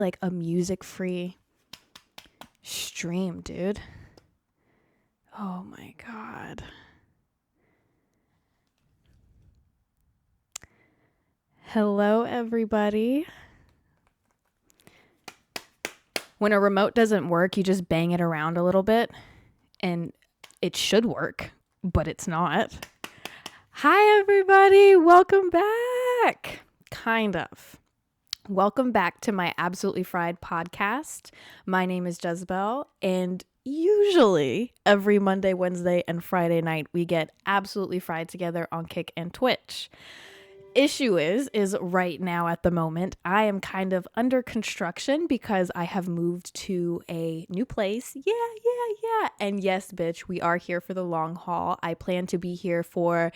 like a music-free stream, dude. Oh my God. Hello, everybody. When a remote doesn't work, you just bang it around a little bit and it should work, but it's not. Hi, everybody. Welcome back. Kind of. Welcome back to my Absolutely Fried podcast. My name is Jezabelle, and usually every Monday, Wednesday, and Friday night, we get Absolutely Fried together on Kick and Twitch. Issue is right now at the moment, I am kind of under construction because I have moved to a new place. Yeah. And yes, bitch, we are here for the long haul. I plan to be here for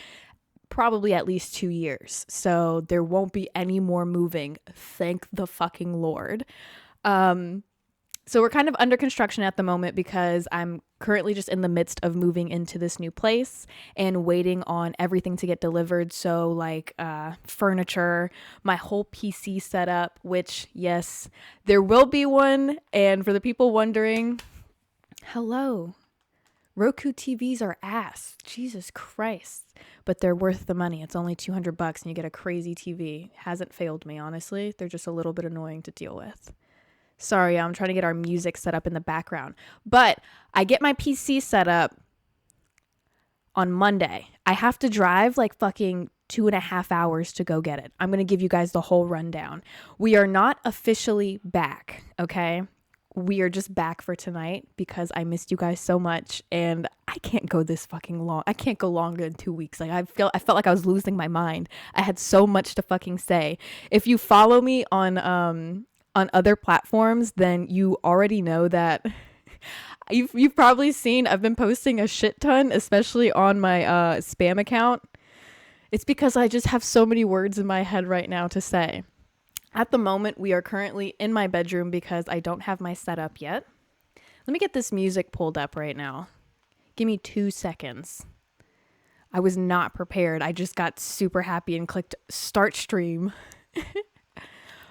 probably at least 2 years. So there won't be any more moving. Thank the fucking Lord. So we're kind of under construction at the moment because I'm currently just in the midst of moving into this new place and waiting on everything to get delivered. So like furniture, my whole PC setup, which yes, there will be one. And for the people wondering, hello. Roku TVs are ass. Jesus Christ. But they're worth the money. It's only $200 and you get a crazy TV. Hasn't failed me, honestly. They're just a little bit annoying to deal with. Sorry, I'm trying to get our music set up in the background. But I get my PC set up on Monday. I have to drive like fucking 2.5 hours to go get it. I'm going to give you guys the whole rundown. We are not officially back, okay? We are just back for tonight because I missed you guys so much and I can't go this fucking long. I can't go longer than 2 weeks. Like I felt like I was losing my mind. I had so much to fucking say. If you follow me on other platforms, then you already know that you've probably seen I've been posting a shit ton, especially on my spam account. It's because I just have so many words in my head right now to say. At the moment, we are currently in my bedroom because I don't have my setup yet. Let me get this music pulled up right now. Give me 2 seconds. I was not prepared. I just got super happy and clicked start stream.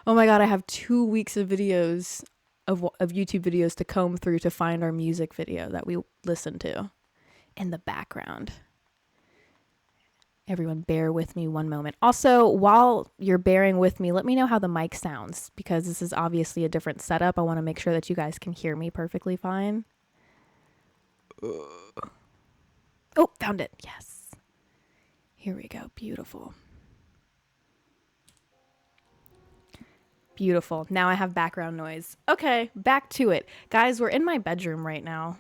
Oh my God, I have 2 weeks of videos, of YouTube videos to comb through to find our music video that we listen to in the background. Everyone bear with me one moment. Also, while you're bearing with me, let me know how the mic sounds because this is obviously a different setup. I want to make sure that you guys can hear me perfectly fine. Oh, found it. Yes. Here we go. Beautiful. Beautiful. Now I have background noise. Okay, back to it. Guys, we're in my bedroom right now.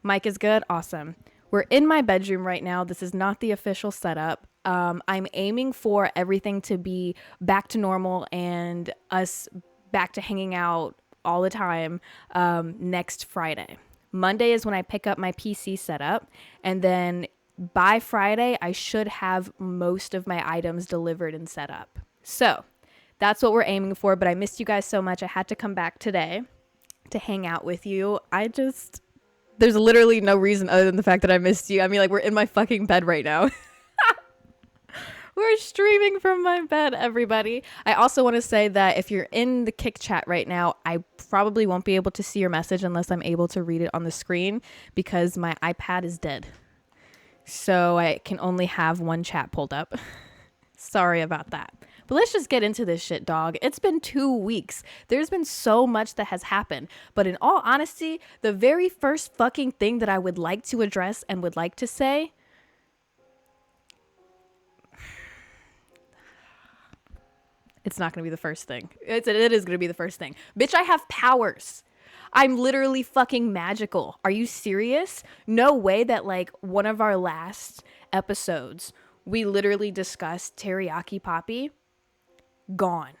Mic is good? Awesome. We're in my bedroom right now. This is not the official setup. I'm aiming for everything to be back to normal and us back to hanging out all the time next Friday. Monday is when I pick up my PC setup, and then by Friday, I should have most of my items delivered and set up. So that's what we're aiming for, but I missed you guys so much. I had to come back today to hang out with you. There's literally no reason other than the fact that I missed you. I mean, like, we're in my fucking bed right now. We're streaming from my bed, everybody. I also want to say that if you're in the Kick chat right now, I probably won't be able to see your message unless I'm able to read it on the screen because my iPad is dead. So I can only have one chat pulled up. Sorry about that. But let's just get into this shit, dog. It's been 2 weeks. There's been so much that has happened. But in all honesty, the very first fucking thing that I would like to address and would like to say, it's not going to be the first thing. It is going to be the first thing. Bitch, I have powers. I'm literally fucking magical. Are you serious? No way that like one of our last episodes, we literally discussed Teriyaki Poppy. Gone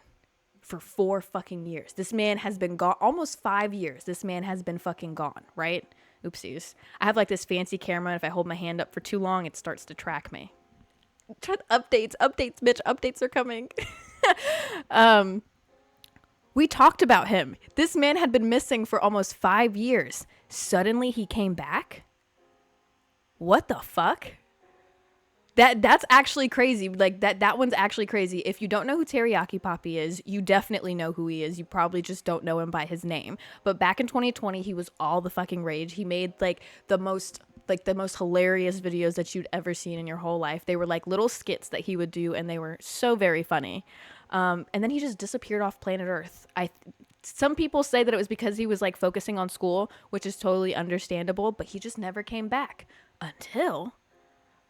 for 4 fucking years. This man has been gone almost 5 years. This man has been fucking gone, right? Oopsies. I have like this fancy camera. If I hold my hand up for too long, it starts to track me. Updates, bitch. Updates are coming. We talked about him. This man had been missing for almost 5 years. Suddenly he came back? What the fuck? That's actually crazy. Like that one's actually crazy. If you don't know who Teriyaki Poppy is, you definitely know who he is. You probably just don't know him by his name. But back in 2020, he was all the fucking rage. He made the most hilarious videos that you'd ever seen in your whole life. They were like little skits that he would do, and they were so very funny. And then he just disappeared off planet Earth. Some people say that it was because he was like focusing on school, which is totally understandable, but he just never came back until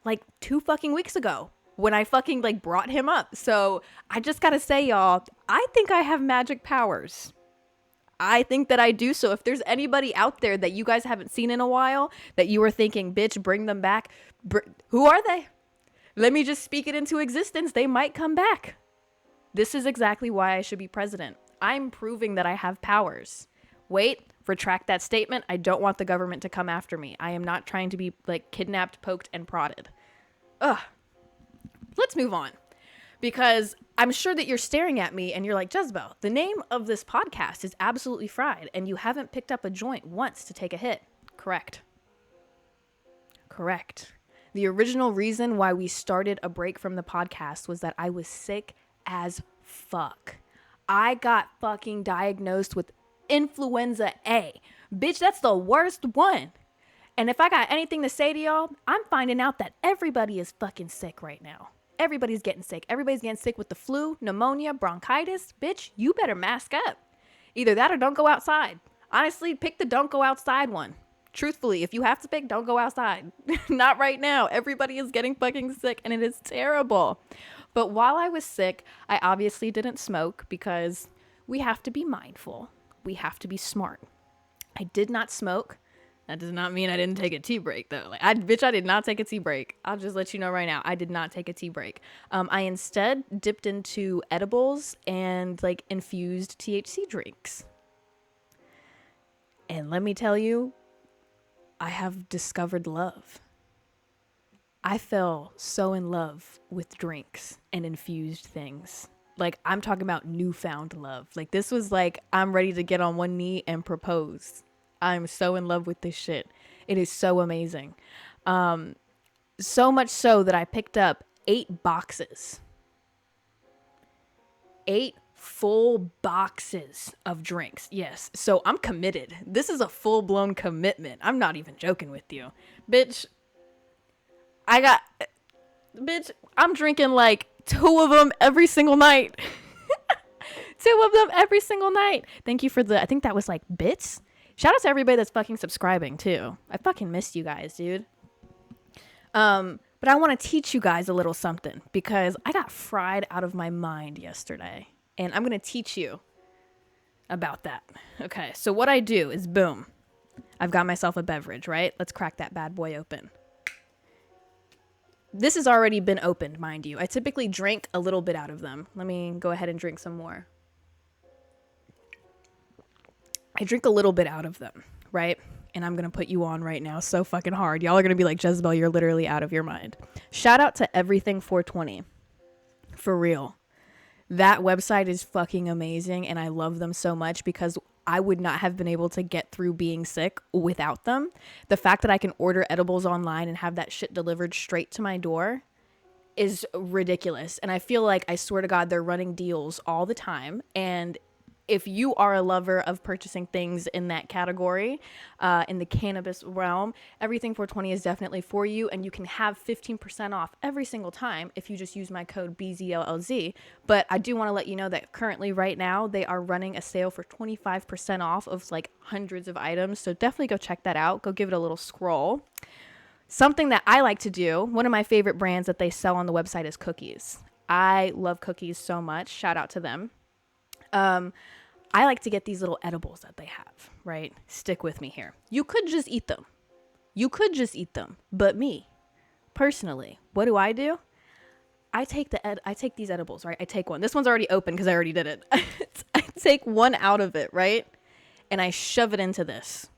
like 2 fucking weeks ago when I fucking like brought him up. So I just gotta say, y'all, I think I have magic powers. I think that I do. So if there's anybody out there that you guys haven't seen in a while that you were thinking, bitch, bring them back. Who are they? Let me just speak it into existence. They might come back. This is exactly why I should be president. I'm proving that I have powers. Wait, retract that statement. I don't want the government to come after me. I am not trying to be like kidnapped, poked, and prodded. Ugh. Let's move on. Because I'm sure that you're staring at me and you're like, Jezabelle, the name of this podcast is Absolutely Fried, and you haven't picked up a joint once to take a hit. Correct. The original reason why we started a break from the podcast was that I was sick as fuck. I got fucking diagnosed with influenza A. Bitch, that's the worst one. And if I got anything to say to y'all, I'm finding out that everybody is fucking sick right now. Everybody's getting sick. Everybody's getting sick with the flu, pneumonia, bronchitis. Bitch, you better mask up. Either that or don't go outside. Honestly, pick the don't go outside one. Truthfully, if you have to pick, don't go outside. Not right now. Everybody is getting fucking sick and it is terrible. But while I was sick, I obviously didn't smoke because we have to be mindful. We have to be smart. I did not smoke. That does not mean I didn't take a tea break though. Like, I did not take a tea break. I'll just let you know right now. I did not take a tea break. I instead dipped into edibles and like infused THC drinks. And let me tell you, I have discovered love. I fell so in love with drinks and infused things. Like, I'm talking about newfound love. Like, this was like, I'm ready to get on one knee and propose. I'm so in love with this shit. It is so amazing. So much so that I picked up 8 boxes. 8 full boxes of drinks. Yes. So I'm committed. This is a full-blown commitment. I'm not even joking with you. Bitch, I'm drinking like 2 of them every single night. 2 of them every single night. Thank you for I think that was like bits. Shout out to everybody that's fucking subscribing too. I fucking missed you guys, dude. But I want to teach you guys a little something because I got fried out of my mind yesterday. And I'm going to teach you about that. Okay, so what I do is boom. I've got myself a beverage, right? Let's crack that bad boy open. This has already been opened, mind you. I typically drink a little bit out of them. Let me go ahead and drink some more. I drink a little bit out of them, right? And I'm going to put you on right now so fucking hard. Y'all are going to be like, Jezabelle, you're literally out of your mind. Shout out to Everything 420. For real. That website is fucking amazing, and I love them so much because I would not have been able to get through being sick without them. The fact that I can order edibles online and have that shit delivered straight to my door is ridiculous. And I feel like, I swear to God, they're running deals all the time. And if you are a lover of purchasing things in that category, in the cannabis realm, Everything 420 is definitely for you. And you can have 15% off every single time if you just use my code BZLLZ. But I do want to let you know that currently right now, they are running a sale for 25% off of like hundreds of items. So definitely go check that out. Go give it a little scroll. Something that I like to do, one of my favorite brands that they sell on the website is cookies. I love cookies so much. Shout out to them. I like to get these little edibles that they have, right? Stick with me here. You could just eat them. But me, personally, what do? I take these edibles, right? I take one. This one's already open because I already did it. I take one out of it, right? And I shove it into this.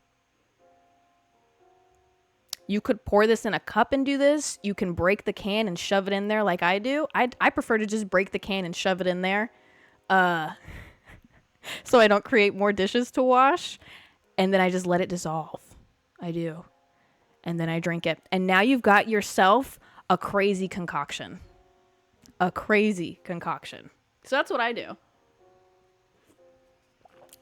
You could pour this in a cup and do this. You can break the can and shove it in there like I do. I prefer to just break the can and shove it in there. So I don't create more dishes to wash. And then I just let it dissolve. I do. And then I drink it. And now you've got yourself a crazy concoction. A crazy concoction. So that's what I do.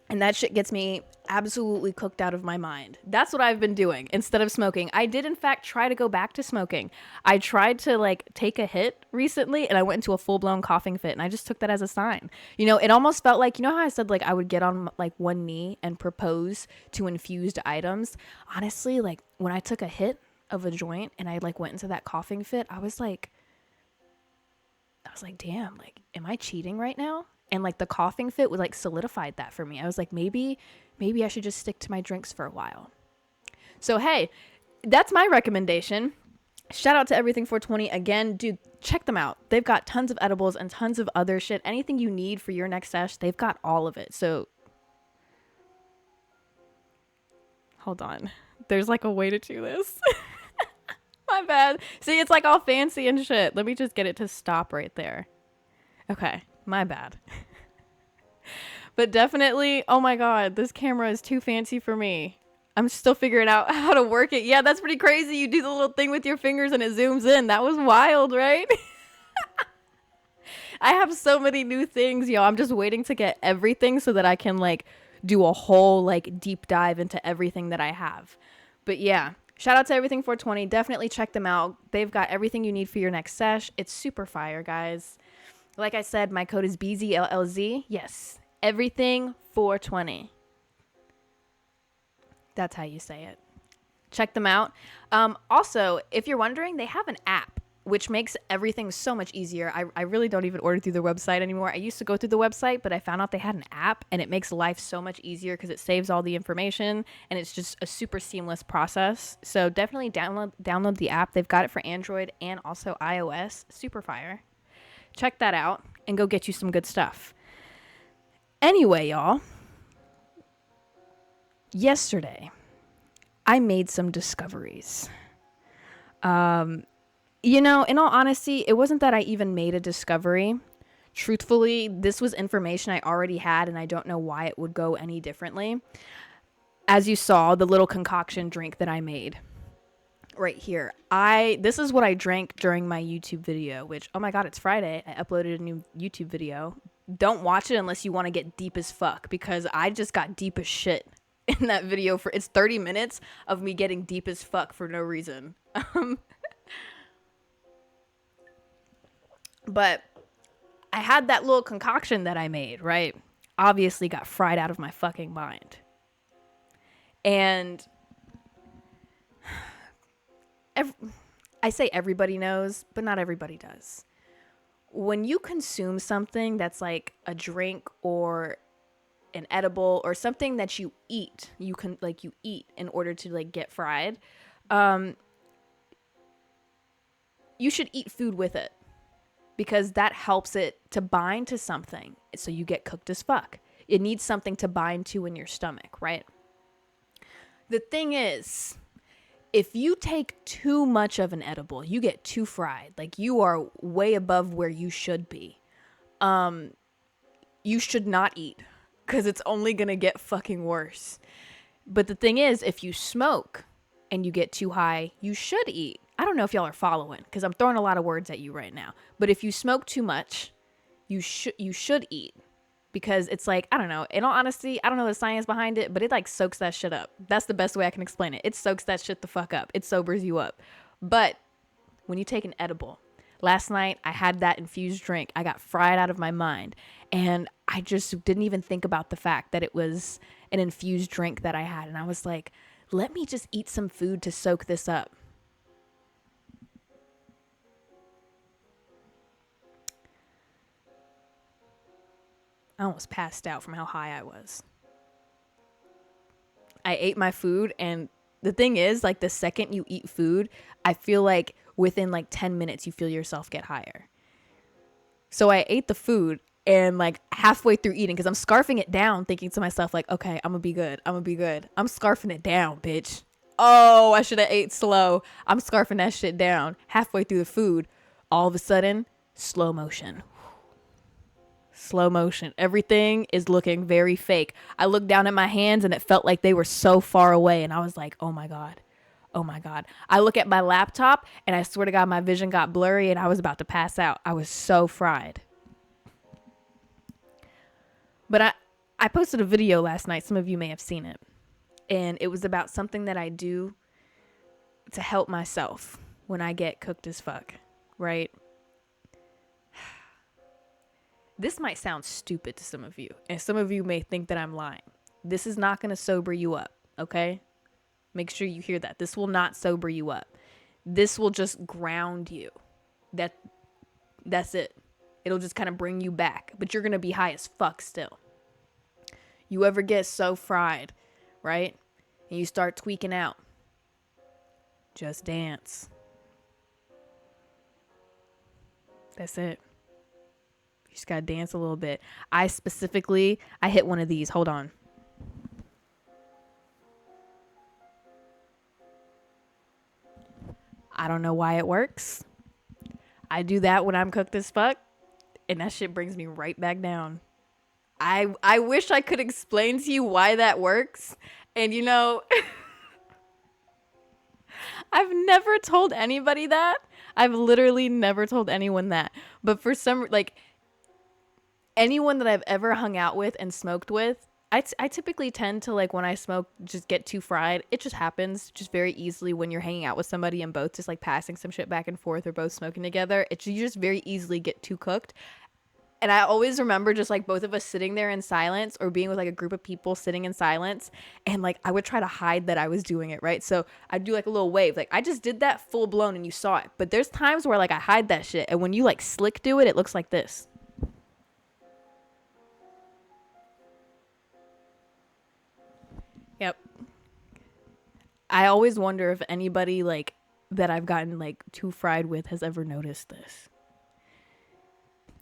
And that shit gets me absolutely cooked out of my mind. That's what I've been doing instead of smoking. I did, in fact, try to go back to smoking. I tried to like take a hit recently and I went into a full-blown coughing fit, and I just took that as a sign. You know, it almost felt like, you know how I said like I would get on like one knee and propose to infused items? Honestly, like when I took a hit of a joint and I like went into that coughing fit, I was like, damn, like, am I cheating right now? And like the coughing fit was like solidified that for me. I was like, maybe I should just stick to my drinks for a while. So, hey, that's my recommendation. Shout out to Everything 420. Again, dude, check them out. They've got tons of edibles and tons of other shit. Anything you need for your next sesh, they've got all of it. So, hold on. There's like a way to do this. My bad. See, it's like all fancy and shit. Let me just get it to stop right there. Okay, my bad. But definitely, oh my god, this camera is too fancy for me. I'm still figuring out how to work it. Yeah, that's pretty crazy. You do the little thing with your fingers and it zooms in. That was wild, right? I have so many new things, yo. I'm just waiting to get everything so that I can like do a whole like deep dive into everything that I have. But yeah, shout out to Everything 420. Definitely check them out. They've got everything you need for your next sesh. It's super fire, guys. Like I said, my code is BZLLZ. Yes, Everything 420. That's how you say it. Check them out. Also, if you're wondering, they have an app, which makes everything so much easier. I really don't even order through their website anymore. I used to go through the website, but I found out they had an app, and it makes life so much easier because it saves all the information, and it's just a super seamless process. So definitely download the app. They've got it for Android and also iOS. Super fire. Check that out and go get you some good stuff. Anyway, y'all, yesterday I made some discoveries. You know, in all honesty, it wasn't that I even made a discovery. Truthfully, this was information I already had, and I don't know why it would go any differently. As you saw, the little concoction drink that I made right here. This is what I drank during my YouTube video, which, oh my god, it's Friday. I uploaded a new YouTube video. Don't watch it unless you want to get deep as fuck, because I just got deep as shit in that video. It's 30 minutes of me getting deep as fuck for no reason. But I had that little concoction that I made, right? Obviously got fried out of my fucking mind. And I say everybody knows, but not everybody does. When you consume something that's like a drink or an edible or something that you eat, you eat in order to like get fried, you should eat food with it, because that helps it to bind to something. So you get cooked as fuck. It needs something to bind to in your stomach, right? The thing is, if you take too much of an edible, you get too fried. Like, you are way above where you should be. You should not eat, because it's only going to get fucking worse. But the thing is, if you smoke and you get too high, you should eat. I don't know if y'all are following, because I'm throwing a lot of words at you right now. But if you smoke too much, you should eat. Because it's like, I don't know. In all honesty, I don't know the science behind it, but it like soaks that shit up. That's the best way I can explain it. It soaks that shit the fuck up. It sobers you up. But when you take an edible, last night I had that infused drink. I got fried out of my mind. And I just didn't even think about the fact that it was an infused drink that I had. And I was like, let me just eat some food to soak this up. I almost passed out from how high I was. I ate my food, and the thing is, like, the second you eat food, I feel like within like 10 minutes you feel yourself get higher. So I ate the food, and like halfway through eating, because I'm scarfing it down, thinking to myself like, okay, I'm gonna be good. I'm scarfing it down, bitch. Oh, I should have ate slow. I'm scarfing that shit down. Halfway through the food, all of a sudden, slow motion. Everything is looking very fake. I looked down at my hands and it felt like they were so far away, and I was like, oh my god, Oh my God. I look at my laptop and I swear to God, my vision got blurry and I was about to pass out. I was so fried. But I posted a video last night. Some of you may have seen it. And it was about something that I do to help myself when I get cooked as fuck, right? This might sound stupid to some of you, and some of you may think that I'm lying. This is not going to sober you up, okay? Make sure you hear that. This will not sober you up. This will just ground you. That's it. It'll just kind of bring you back, but you're going to be high as fuck still. You ever get so fried, right? And you start tweaking out. Just dance. That's it. You just gotta dance a little bit. I hit one of these. Hold on. I don't know why it works. I do that when I'm cooked as fuck, and that shit brings me right back down. I wish I could explain to you why that works. And you know, I've never told anybody that. I've literally never told anyone that. But for some, like, anyone that I've ever hung out with and smoked with, I typically tend to, like, when I smoke, just get too fried. It just happens just very easily when you're hanging out with somebody and both just, like, passing some shit back and forth or both smoking together. You just very easily get too cooked. And I always remember just, like, both of us sitting there in silence or being with, like, a group of people sitting in silence. And, like, I would try to hide that I was doing it, right? So I'd do, like, a little wave. Like, I just did that full blown and you saw it. But there's times where, like, I hide that shit. And when you, like, slick do it, it looks like this. Yep. I always wonder if anybody, like, that I've gotten, like, too fried with has ever noticed this.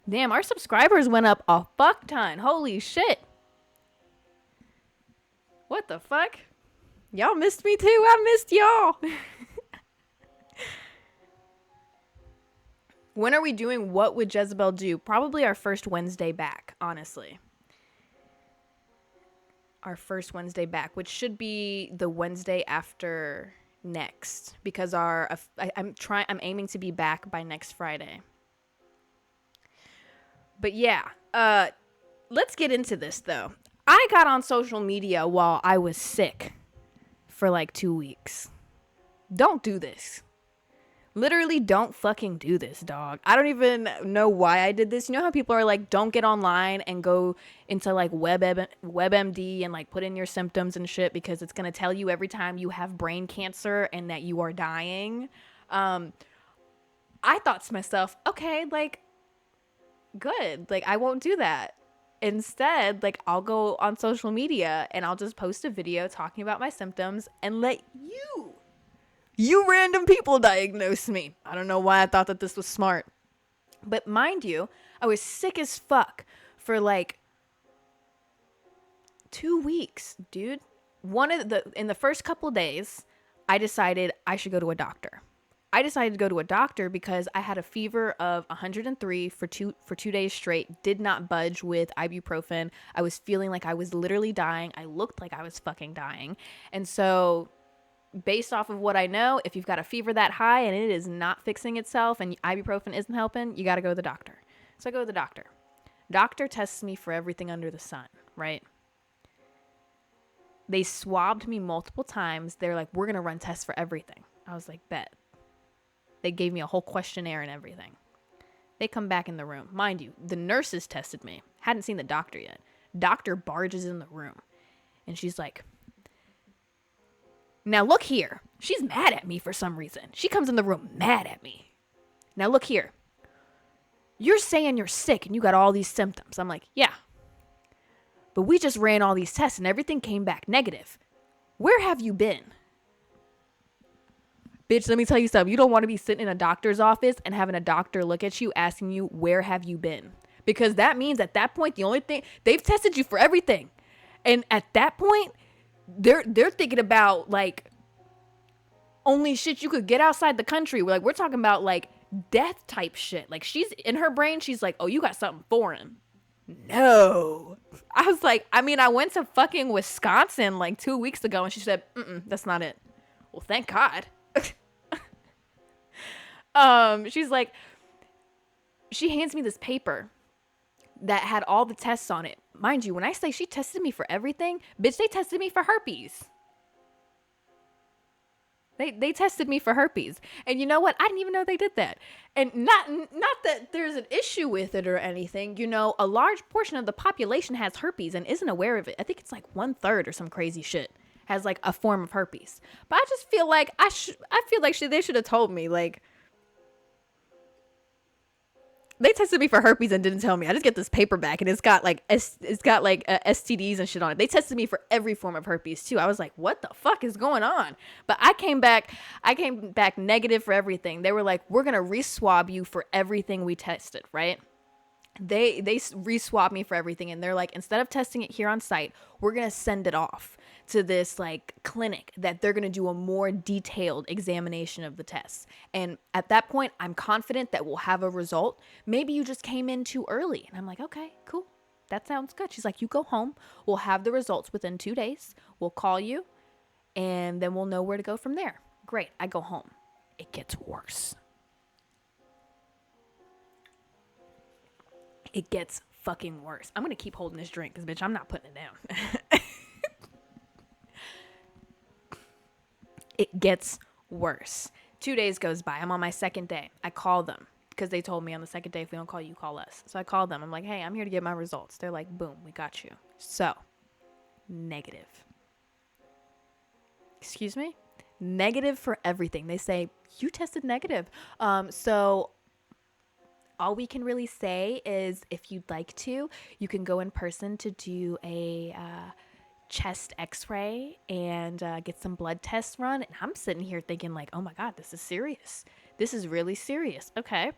Damn, our subscribers went up a fuck ton. Holy shit. What the fuck? Y'all missed me too. I missed y'all. When are we doing What Would Jezabelle Do? Probably our first Wednesday back, honestly. Our first Wednesday back, which should be the Wednesday after next, because I'm aiming to be back by next Friday. But yeah, let's get into this though. I got on social media while I was sick for like 2 weeks. Don't do this. Literally don't fucking do this, dog. I don't even know why I did this. You know how people are like, don't get online and go into like WebMD and like put in your symptoms and shit because it's going to tell you every time you have brain cancer and that you are dying. I thought to myself, okay, like, good. Like, I won't do that. Instead, like, I'll go on social media and I'll just post a video talking about my symptoms and let you random people diagnose me. I don't know why I thought that this was smart. But mind you, I was sick as fuck for like 2 weeks, dude. In the first couple days, I decided I should go to a doctor. I decided to go to a doctor because I had a fever of 103 for 2 days straight, did not budge with ibuprofen. I was feeling like I was literally dying. I looked like I was fucking dying. And so based off of what I know, if you've got a fever that high and it is not fixing itself and ibuprofen isn't helping, you got to go to the doctor. So I go to the doctor. Doctor tests me for everything under the sun, right? They swabbed me multiple times. They're like, we're going to run tests for everything. I was like, bet. They gave me a whole questionnaire and everything. They come back in the room. Mind you, the nurses tested me. Hadn't seen the doctor yet. Doctor barges in the room. And she's like, now look here. She's mad at me for some reason. She comes in the room mad at me. Now look here. You're saying you're sick and you got all these symptoms. I'm like, yeah. But we just ran all these tests and everything came back negative. Where have you been? Bitch, let me tell you something. You don't want to be sitting in a doctor's office and having a doctor look at you asking you, where have you been? Because that means at that point, the only thing, they've tested you for everything. And at that point, they're thinking about like only shit you could get outside the country. We're talking about like death type shit. Like she's in her brain. She's like, oh, you got something foreign. No. I was like, I mean, I went to fucking Wisconsin like 2 weeks ago and she said, that's not it. well, thank God. She's like, she hands me this paper that had all the tests on it. Mind you, when I say she tested me for everything, bitch, they tested me for herpes. They tested me for herpes. And you know what? I didn't even know they did that. And not that there's an issue with it or anything. You know, a large portion of the population has herpes and isn't aware of it. I think it's like 1/3 or some crazy shit has like a form of herpes. But I just feel like they should have told me, like, they tested me for herpes and didn't tell me. I just get this paper back and it's got like STDs and shit on it. They tested me for every form of herpes too. I was like, what the fuck is going on? But I came back negative for everything. They were like, we're gonna re-swab you for everything we tested, right? They re-swab me for everything, and they're like, instead of testing it here on site, we're gonna send it off to this like clinic that they're gonna do a more detailed examination of the tests. And at that point, I'm confident that we'll have a result. Maybe you just came in too early. And I'm like, okay, cool, that sounds good. She's like, you go home, we'll have the results within 2 days, we'll call you, and then we'll know where to go from there. Great. I go home. It gets worse. It gets fucking worse. I'm gonna keep holding this drink because, bitch, I'm not putting it down. It gets worse. 2 days goes by. I'm on my second day. I call them because they told me on the second day, if we don't call you, call us. So I call them. I'm like, hey, I'm here to get my results. They're like, boom, we got you. So, negative. Excuse me? Negative for everything. They say, you tested negative. So all we can really say is, if you'd like to, you can go in person to do a chest x-ray and get some blood tests run. And I'm sitting here thinking like, oh my God, this is serious. This is really serious. Okay.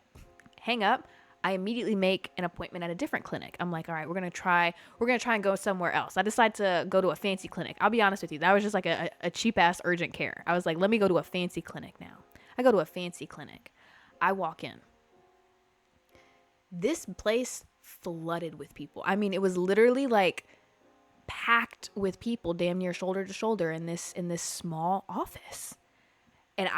Hang up. I immediately make an appointment at a different clinic. I'm like, all right, we're going to try and go somewhere else. I decide to go to a fancy clinic. I'll be honest with you. That was just like a cheap ass urgent care. I was like, let me go to a fancy clinic now. I go to a fancy clinic. I walk in. This place flooded with people. I mean, it was literally like packed with people, damn near shoulder to shoulder in this small office. And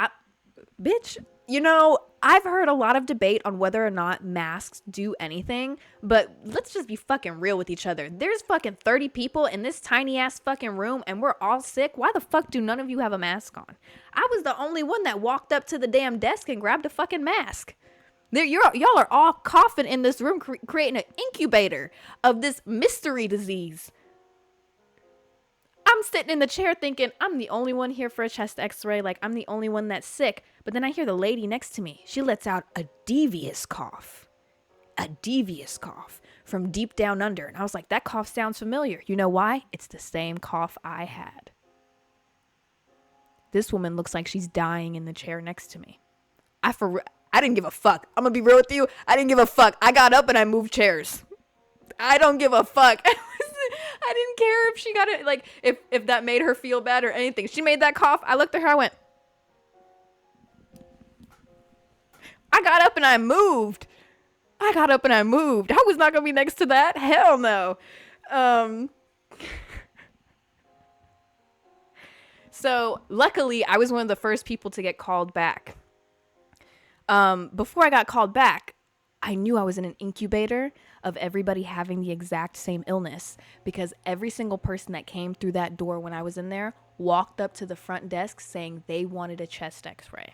bitch, you know, I've heard a lot of debate on whether or not masks do anything, but let's just be fucking real with each other. There's fucking 30 people in this tiny ass fucking room and we're all sick. Why the fuck do none of you have a mask on? I was the only one that walked up to the damn desk and grabbed a fucking mask. Y'all are all coughing in this room, creating an incubator of this mystery disease. I'm sitting in the chair thinking, I'm the only one here for a chest x-ray. Like, I'm the only one that's sick. But then I hear the lady next to me. She lets out a devious cough. A devious cough from deep down under. And I was like, that cough sounds familiar. You know why? It's the same cough I had. This woman looks like she's dying in the chair next to me. I didn't give a fuck. I'm gonna be real with you. I didn't give a fuck. I got up and I moved chairs. I don't give a fuck. I didn't care if she got it, like, if that made her feel bad or anything. She made that cough. I looked at her. I went. I got up and I moved. I was not gonna be next to that. Hell no. So luckily, I was one of the first people to get called back. Before I got called back, I knew I was in an incubator of everybody having the exact same illness, because every single person that came through that door when I was in there walked up to the front desk saying they wanted a chest x-ray.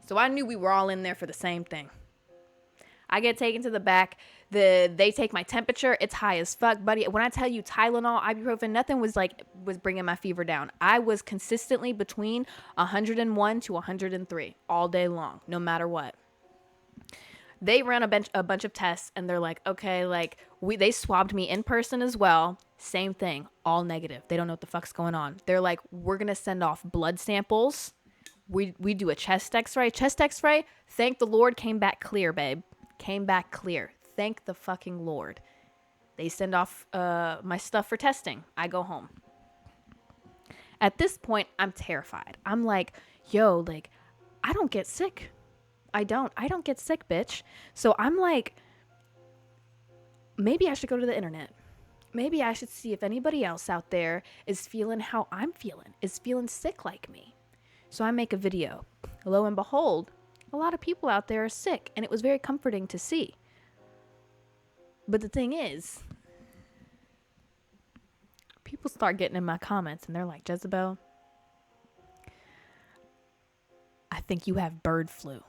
So I knew we were all in there for the same thing. I get taken to the back. They take my temperature. It's high as fuck, buddy. When I tell you Tylenol, ibuprofen, nothing was bringing my fever down. I was consistently between 101 to 103 all day long, no matter what. They ran a bunch of tests, and they're like, okay, like they swabbed me in person as well. Same thing, all negative. They don't know what the fuck's going on. They're like, we're gonna send off blood samples. We do a chest x-ray. Chest x-ray, thank the Lord, came back clear, babe. Came back clear. Thank the fucking Lord. They send off my stuff for testing. I go home. At this point, I'm terrified. I'm like, yo, like, I don't get sick. I don't get sick, bitch. So I'm like, maybe I should go to the internet. Maybe I should see if anybody else out there is feeling how I'm feeling, is feeling sick like me. So I make a video. Lo and behold, a lot of people out there are sick, and it was very comforting to see. But the thing is, people start getting in my comments and they're like, Jezabelle, I think you have bird flu.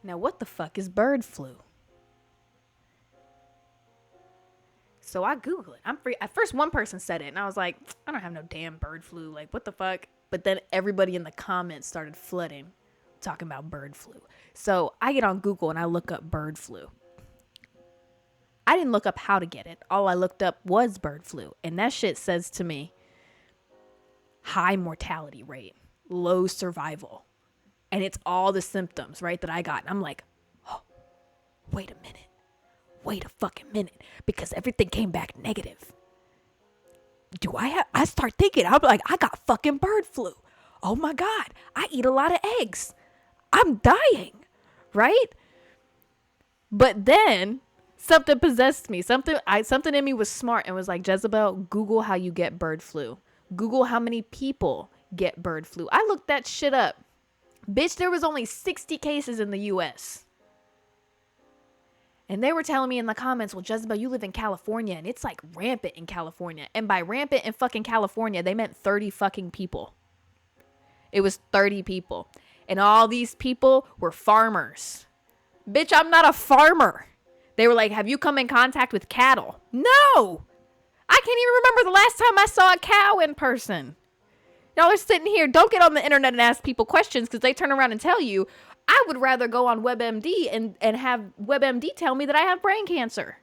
Now, what the fuck is bird flu? So I Google it. I'm free. At first, one person said it, and I was like, I don't have no damn bird flu. Like, what the fuck? But then everybody in the comments started flooding, talking about bird flu. So I get on Google and I look up bird flu. I didn't look up how to get it. All I looked up was bird flu. And that shit says to me, high mortality rate, low survival. And it's all the symptoms, right, that I got. And I'm like, oh, wait a minute. Wait a fucking minute. Because everything came back negative. I start thinking, I'm like, I got fucking bird flu. Oh my God. I eat a lot of eggs. I'm dying. Right? But then something possessed me. Something in me was smart and was like, Jezabelle, Google how you get bird flu. Google how many people get bird flu. I looked that shit up. Bitch, there was only 60 cases in the US. And they were telling me in the comments, well, Jezebel, you live in California and it's like rampant in California. And by rampant in fucking California, they meant 30 fucking people. It was 30 people. And all these people were farmers. Bitch, I'm not a farmer. They were like, have you come in contact with cattle? No. I can't even remember the last time I saw a cow in person. Y'all are sitting here. Don't get on the internet and ask people questions because they turn around and tell you. I would rather go on WebMD and have WebMD tell me that I have brain cancer.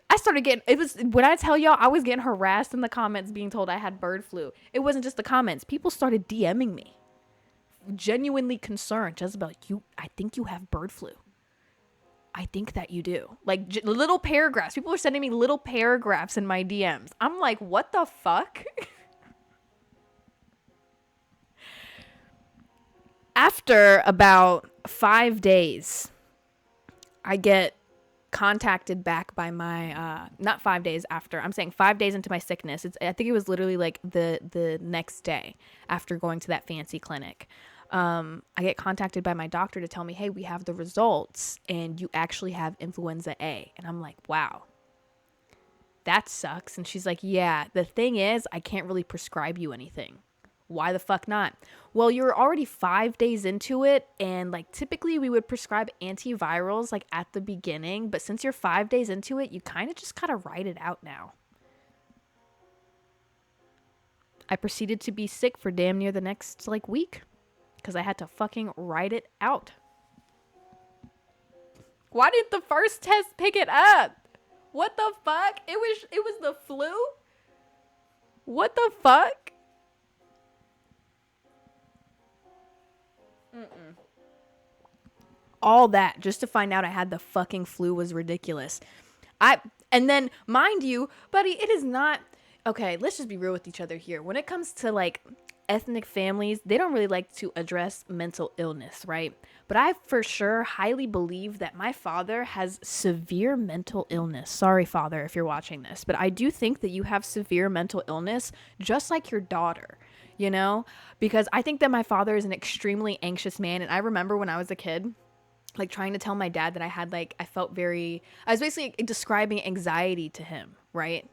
I started getting, when I tell y'all, I was getting harassed in the comments being told I had bird flu. It wasn't just the comments. People started DMing me. Genuinely concerned. Jezebel, I think you have bird flu. I think that you do. Like little paragraphs. People are sending me little paragraphs in my DMs. I'm like, what the fuck? After about 5 days, I get contacted back by my, not 5 days after, I'm saying 5 days into my sickness. I think it was literally like the next day after going to that fancy clinic. I get contacted by my doctor to tell me, hey, we have the results and you actually have influenza A. And I'm like, wow, that sucks. And she's like, yeah, the thing is, I can't really prescribe you anything. Why the fuck not? Well, you're already 5 days into it. And like typically we would prescribe antivirals like at the beginning. But since you're 5 days into it, you kind of just gotta ride it out now. I proceeded to be sick for damn near the next like week. Because I had to fucking write it out. Why didn't the first test pick it up? What the fuck? It was the flu? What the fuck? All that just to find out I had the fucking flu was ridiculous. And then, mind you, buddy, it is not... Okay, let's just be real with each other here. When it comes to like... ethnic families, they don't really like to address mental illness, right? But I for sure highly believe that my father has severe mental illness. Sorry, father, if you're watching this, but I do think that you have severe mental illness, just like your daughter, you know? Because I think that my father is an extremely anxious man. And I remember when I was a kid, like trying to tell my dad that I was basically describing anxiety to him, right?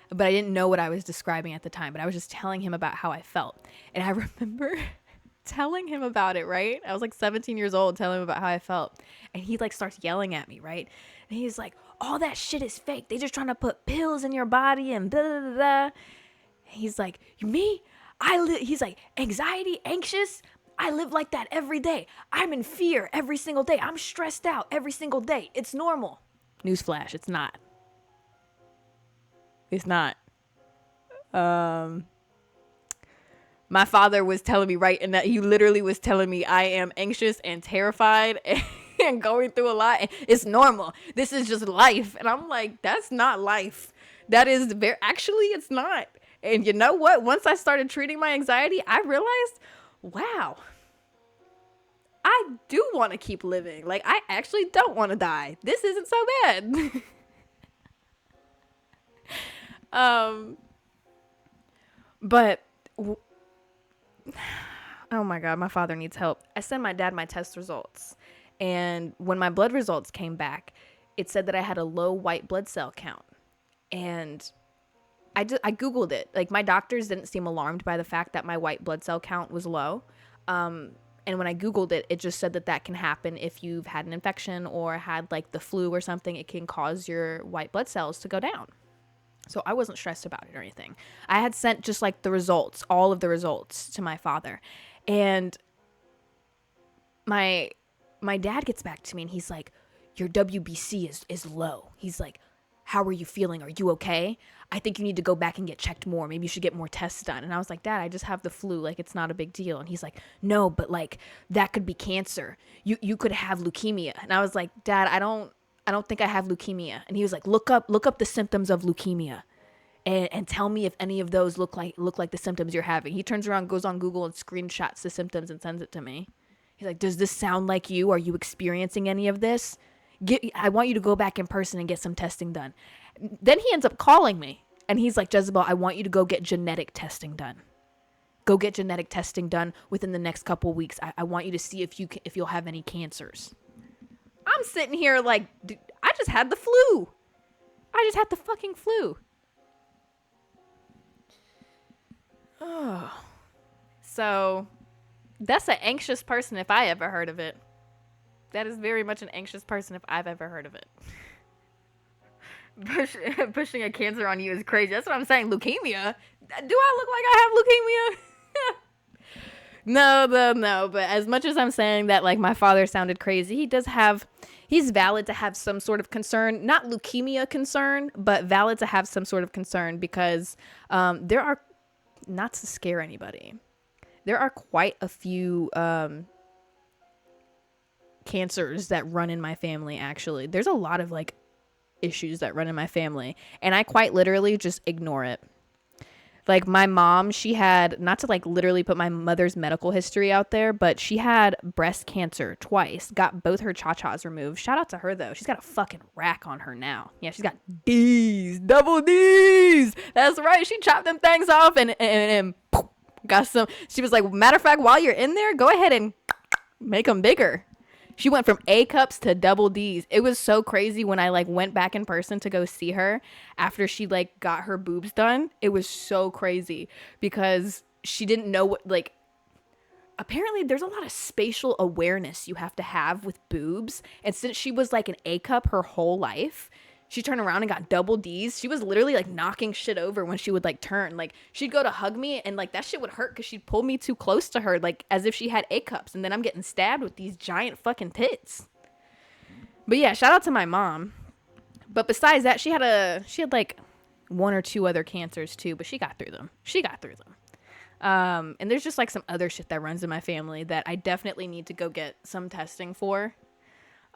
But I didn't know what I was describing at the time, but I was just telling him about how I felt. And I remember telling him about it, right? I was like 17 years old telling him about how I felt. And he like starts yelling at me, right? And he's like, all that shit is fake. They just trying to put pills in your body and blah, blah, blah, blah. He's like, me? He's like, anxiety, anxious? I live like that every day. I'm in fear every single day. I'm stressed out every single day. It's normal. Newsflash, it's not. It's not. My father was telling me right in that he literally was telling me I am anxious and terrified and going through a lot. And it's normal. This is just life. And I'm like, that's not life. That is actually, it's not. And you know what? Once I started treating my anxiety, I realized, wow, I do want to keep living. Like, I actually don't want to die. This isn't so bad. um, but oh my God, my father needs help. I sent my dad my test results, and when my blood results came back, it said that I had a low white blood cell count, and I googled it. Like, my doctors didn't seem alarmed by the fact that my white blood cell count was low. And when I googled it, it just said that that can happen if you've had an infection or had like the flu or something. It can cause your white blood cells to go down. So I wasn't stressed about it or anything. I had sent just like the results, all of the results, to my father. And my dad gets back to me and he's like, your WBC is low. He's like, how are you feeling? Are you okay? I think you need to go back and get checked more. Maybe you should get more tests done. And I was like, Dad, I just have the flu. Like, it's not a big deal. And he's like, no, but like that could be cancer. You could have leukemia. And I was like, Dad, I don't think I have leukemia. And he was like, look up the symptoms of leukemia and tell me if any of those look like the symptoms you're having. He turns around, goes on Google and screenshots the symptoms and sends it to me. He's like, does this sound like you? Are you experiencing any of this? I want you to go back in person and get some testing done. Then he ends up calling me and he's like, Jezabelle, I want you to go get genetic testing done. Go get genetic testing done within the next couple of weeks. I want you to see if you'll have any cancers. I'm sitting here like, dude, I just had the flu. I just had the fucking flu. Oh. So that's an anxious person if I ever heard of it. That is very much an anxious person if I've ever heard of it. Pushing a cancer on you is crazy. That's what I'm saying. Leukemia? Do I look like I have leukemia? No. But as much as I'm saying that, like, my father sounded crazy, he's valid to have some sort of concern. Not leukemia concern, but valid to have some sort of concern because there are, not to scare anybody, there are quite a few cancers that run in my family. Actually, there's a lot of like issues that run in my family, and I quite literally just ignore it. Like, my mom, she had, not to like literally put my mother's medical history out there, but she had breast cancer twice, got both her cha-chas removed. Shout out to her though. She's got a fucking rack on her now. Yeah, she's got D's, double D's. That's right. She chopped them things off and poof, got some. She was like, matter of fact, while you're in there, go ahead and make them bigger. She went from A cups to double D's. It was so crazy when I like went back in person to go see her after she like got her boobs done. It was so crazy because she didn't know what, like, apparently there's a lot of spatial awareness you have to have with boobs. And since she was like an A cup her whole life, she turned around and got double D's. She was literally like knocking shit over when she would like turn. Like, she'd go to hug me and like that shit would hurt because she'd pull me too close to her, like as if she had A cups. And then I'm getting stabbed with these giant fucking tits. But yeah, shout out to my mom. But besides that, she had like one or two other cancers too, but she got through them. And there's just like some other shit that runs in my family that I definitely need to go get some testing for.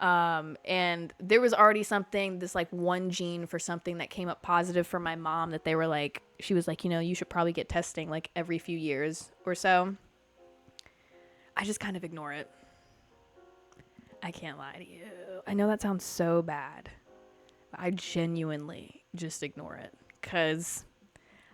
And there was already this like one gene for something that came up positive for my mom that they were like, she was like, you should probably get testing like every few years or so. I just kind of ignore it. I can't lie to you. I know that sounds so bad. But I genuinely just ignore it. 'Cause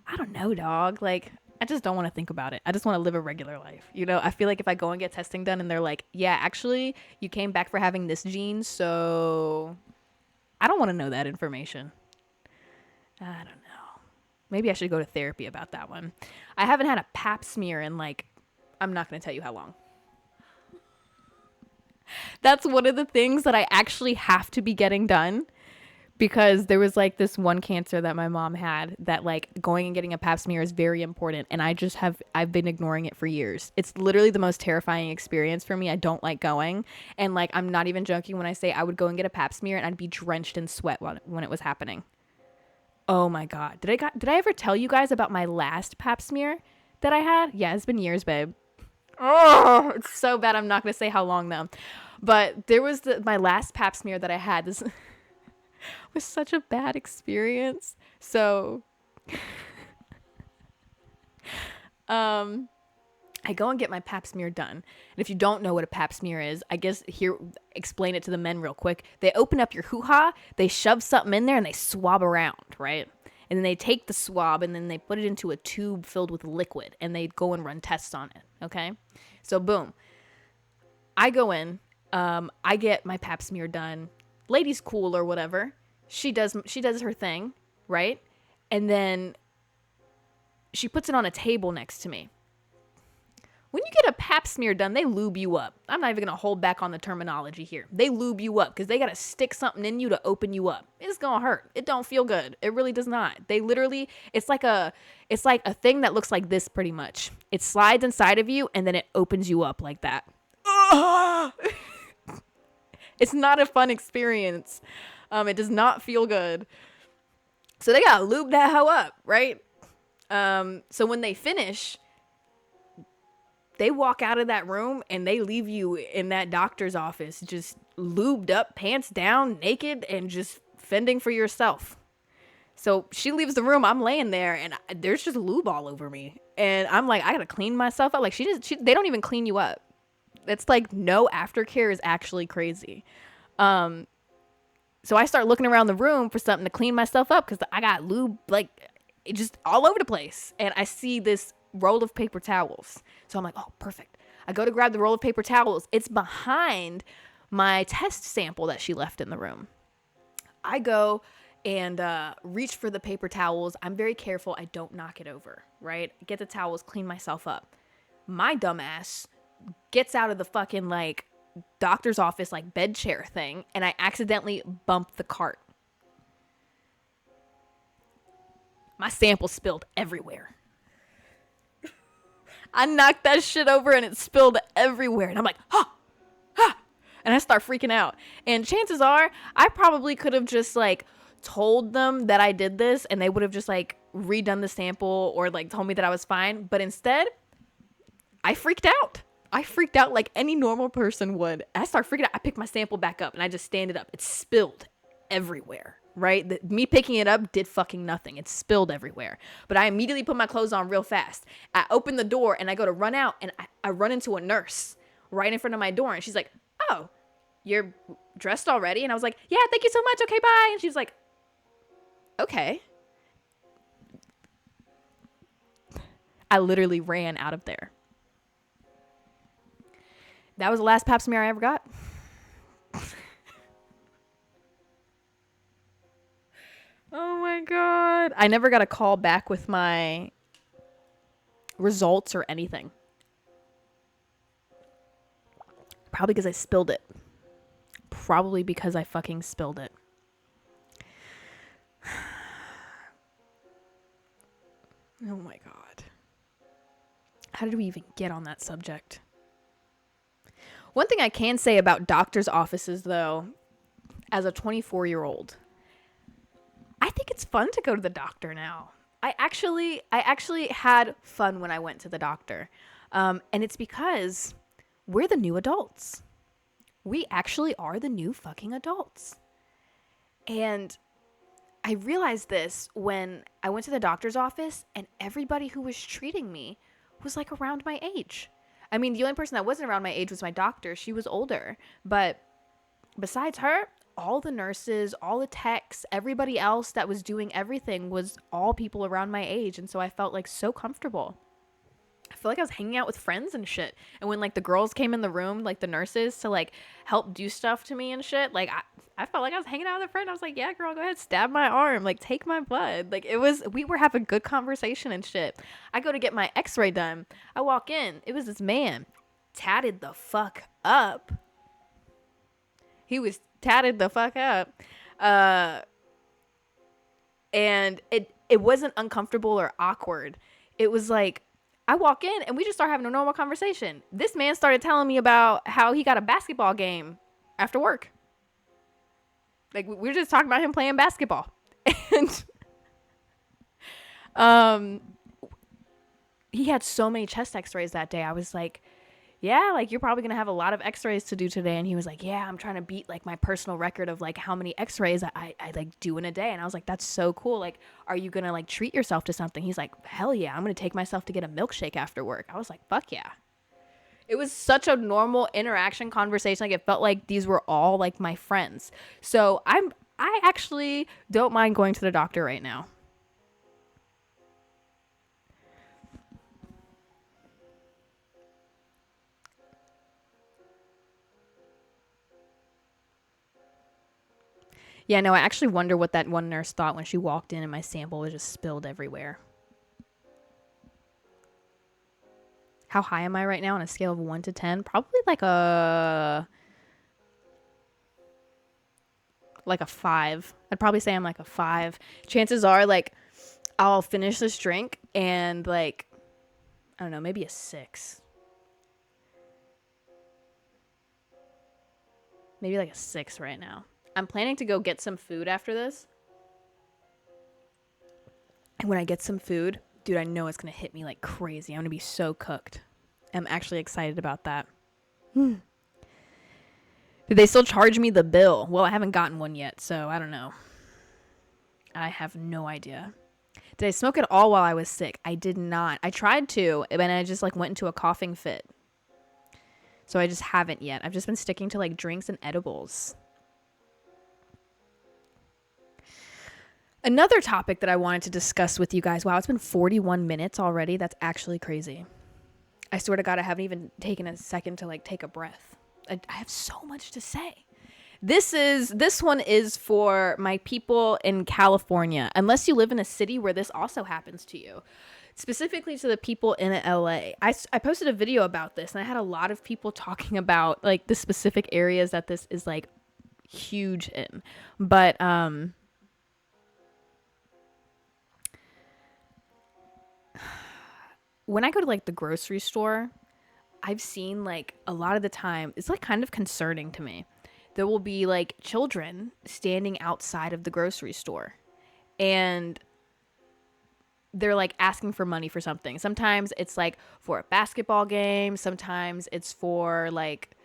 I don't know, dog. Like, I just don't want to think about it. I just want to live a regular life. I feel like if I go and get testing done and they're like, yeah, actually, you came back for having this gene, so I don't want to know that information. I don't know. Maybe I should go to therapy about that one. I haven't had a pap smear in like, I'm not going to tell you how long. That's one of the things that I actually have to be getting done. Because there was like this one cancer that my mom had that like going and getting a pap smear is very important. And I've been ignoring it for years. It's literally the most terrifying experience for me. I don't like going. And like, I'm not even joking when I say I would go and get a pap smear and I'd be drenched in sweat when it was happening. Oh my God. Did I ever tell you guys about my last pap smear that I had? Yeah, it's been years, babe. Oh, it's so bad. I'm not going to say how long though. But there was my last pap smear that I had. This was such a bad experience. So I go and get my pap smear done. And if you don't know what a pap smear is, I guess explain it to the men real quick. They open up your hoo-ha, they shove something in there and they swab around, right? And then they take the swab and then they put it into a tube filled with liquid and they go and run tests on it. Okay. So boom, I go in, I get my pap smear done. Lady's cool or whatever. She does her thing, right? And then she puts it on a table next to me. When you get a pap smear done, they lube you up. I'm not even going to hold back on the terminology here. They lube you up because they got to stick something in you to open you up. It's going to hurt. It don't feel good. It really does not. They literally, it's like a thing that looks like this pretty much. It slides inside of you and then it opens you up like that. It's not a fun experience. It does not feel good. So they got to lube that hoe up, right? So when they finish, they walk out of that room and they leave you in that doctor's office just lubed up, pants down, naked, and just fending for yourself. So she leaves the room. I'm laying there and there's just lube all over me. And I'm like, I gotta clean myself up. Like they don't even clean you up. It's like no aftercare is actually crazy. So I start looking around the room for something to clean myself up because I got lube like just all over the place. And I see this roll of paper towels. So I'm like, oh, perfect. I go to grab the roll of paper towels. It's behind my test sample that she left in the room. I go and reach for the paper towels. I'm very careful. I don't knock it over, right? Get the towels, clean myself up. My dumbass gets out of the fucking like doctor's office like bed chair thing and I accidentally bump the cart. My sample spilled everywhere. I knocked that shit over and it spilled everywhere. And I'm like, and I start freaking out. And chances are I probably could have just like told them that I did this and they would have just like redone the sample or like told me that I was fine. But instead, I freaked out. I freaked out like any normal person would. I start freaking out. I pick my sample back up and I just stand it up. It spilled everywhere, right? Me picking it up did fucking nothing. It spilled everywhere. But I immediately put my clothes on real fast. I open the door and I go to run out and I run into a nurse right in front of my door. And she's like, oh, you're dressed already? And I was like, yeah, thank you so much. Okay, bye. And she was like, okay. I literally ran out of there. That was the last pap smear I ever got. Oh my God. I never got a call back with my results or anything. Probably because I spilled it. Probably because I fucking spilled it. Oh my God. How did we even get on that subject? One thing I can say about doctor's offices, though, as a 24-year-old, I think it's fun to go to the doctor now. I actually had fun when I went to the doctor. And it's because we're the new adults. We actually are the new fucking adults. And I realized this when I went to the doctor's office and everybody who was treating me was like around my age. I mean, the only person that wasn't around my age was my doctor. She was older. But besides her, all the nurses, all the techs, everybody else that was doing everything was all people around my age. And so I felt like so comfortable. I feel like I was hanging out with friends and shit. And when like the girls came in the room, like the nurses to like help do stuff to me and shit, like I felt like I was hanging out with a friend. I was like, yeah, girl, go ahead, stab my arm, like take my blood. Like we were having good conversation and shit. I go to get my x-ray done. I walk in. It was this man tatted the fuck up. He was tatted the fuck up. And it wasn't uncomfortable or awkward. It was like, I walk in and we just start having a normal conversation. This man started telling me about how he got a basketball game after work. Like we were just talking about him playing basketball. And he had so many chest x-rays that day. I was like, yeah, like you're probably going to have a lot of x-rays to do today. And he was like, yeah, I'm trying to beat like my personal record of like how many x-rays I like do in a day. And I was like, that's so cool. Like, are you going to like treat yourself to something? He's like, hell yeah, I'm going to take myself to get a milkshake after work. I was like, fuck yeah. It was such a normal interaction conversation. Like it felt like these were all like my friends. So I actually don't mind going to the doctor right now. Yeah, no, I actually wonder what that one nurse thought when she walked in and my sample was just spilled everywhere. How high am I right now on a scale of 1 to 10? Probably like a 5. I'd probably say I'm like a 5. Chances are, like, I'll finish this drink and, like, I don't know, maybe a 6. Maybe like a 6 right now. I'm planning to go get some food after this. And when I get some food, dude, I know it's going to hit me like crazy. I'm going to be so cooked. I'm actually excited about that. Did they still charge me the bill? Well, I haven't gotten one yet, so I don't know. I have no idea. Did I smoke it all while I was sick? I did not. I tried to, and I just like went into a coughing fit. So I just haven't yet. I've just been sticking to like drinks and edibles. Another topic that I wanted to discuss with you guys. Wow, it's been 41 minutes already. That's actually crazy. I swear to God, I haven't even taken a second to like take a breath. I have so much to say. This one is for my people in California, unless you live in a city where this also happens to you. Specifically to the people in LA. I posted a video about this, and I had a lot of people talking about like the specific areas that this is like huge in. But when I go to like the grocery store, I've seen like a lot of the time, it's like kind of concerning to me. There will be like children standing outside of the grocery store, and they're like asking for money for something. Sometimes it's like for a basketball game. Sometimes it's for like,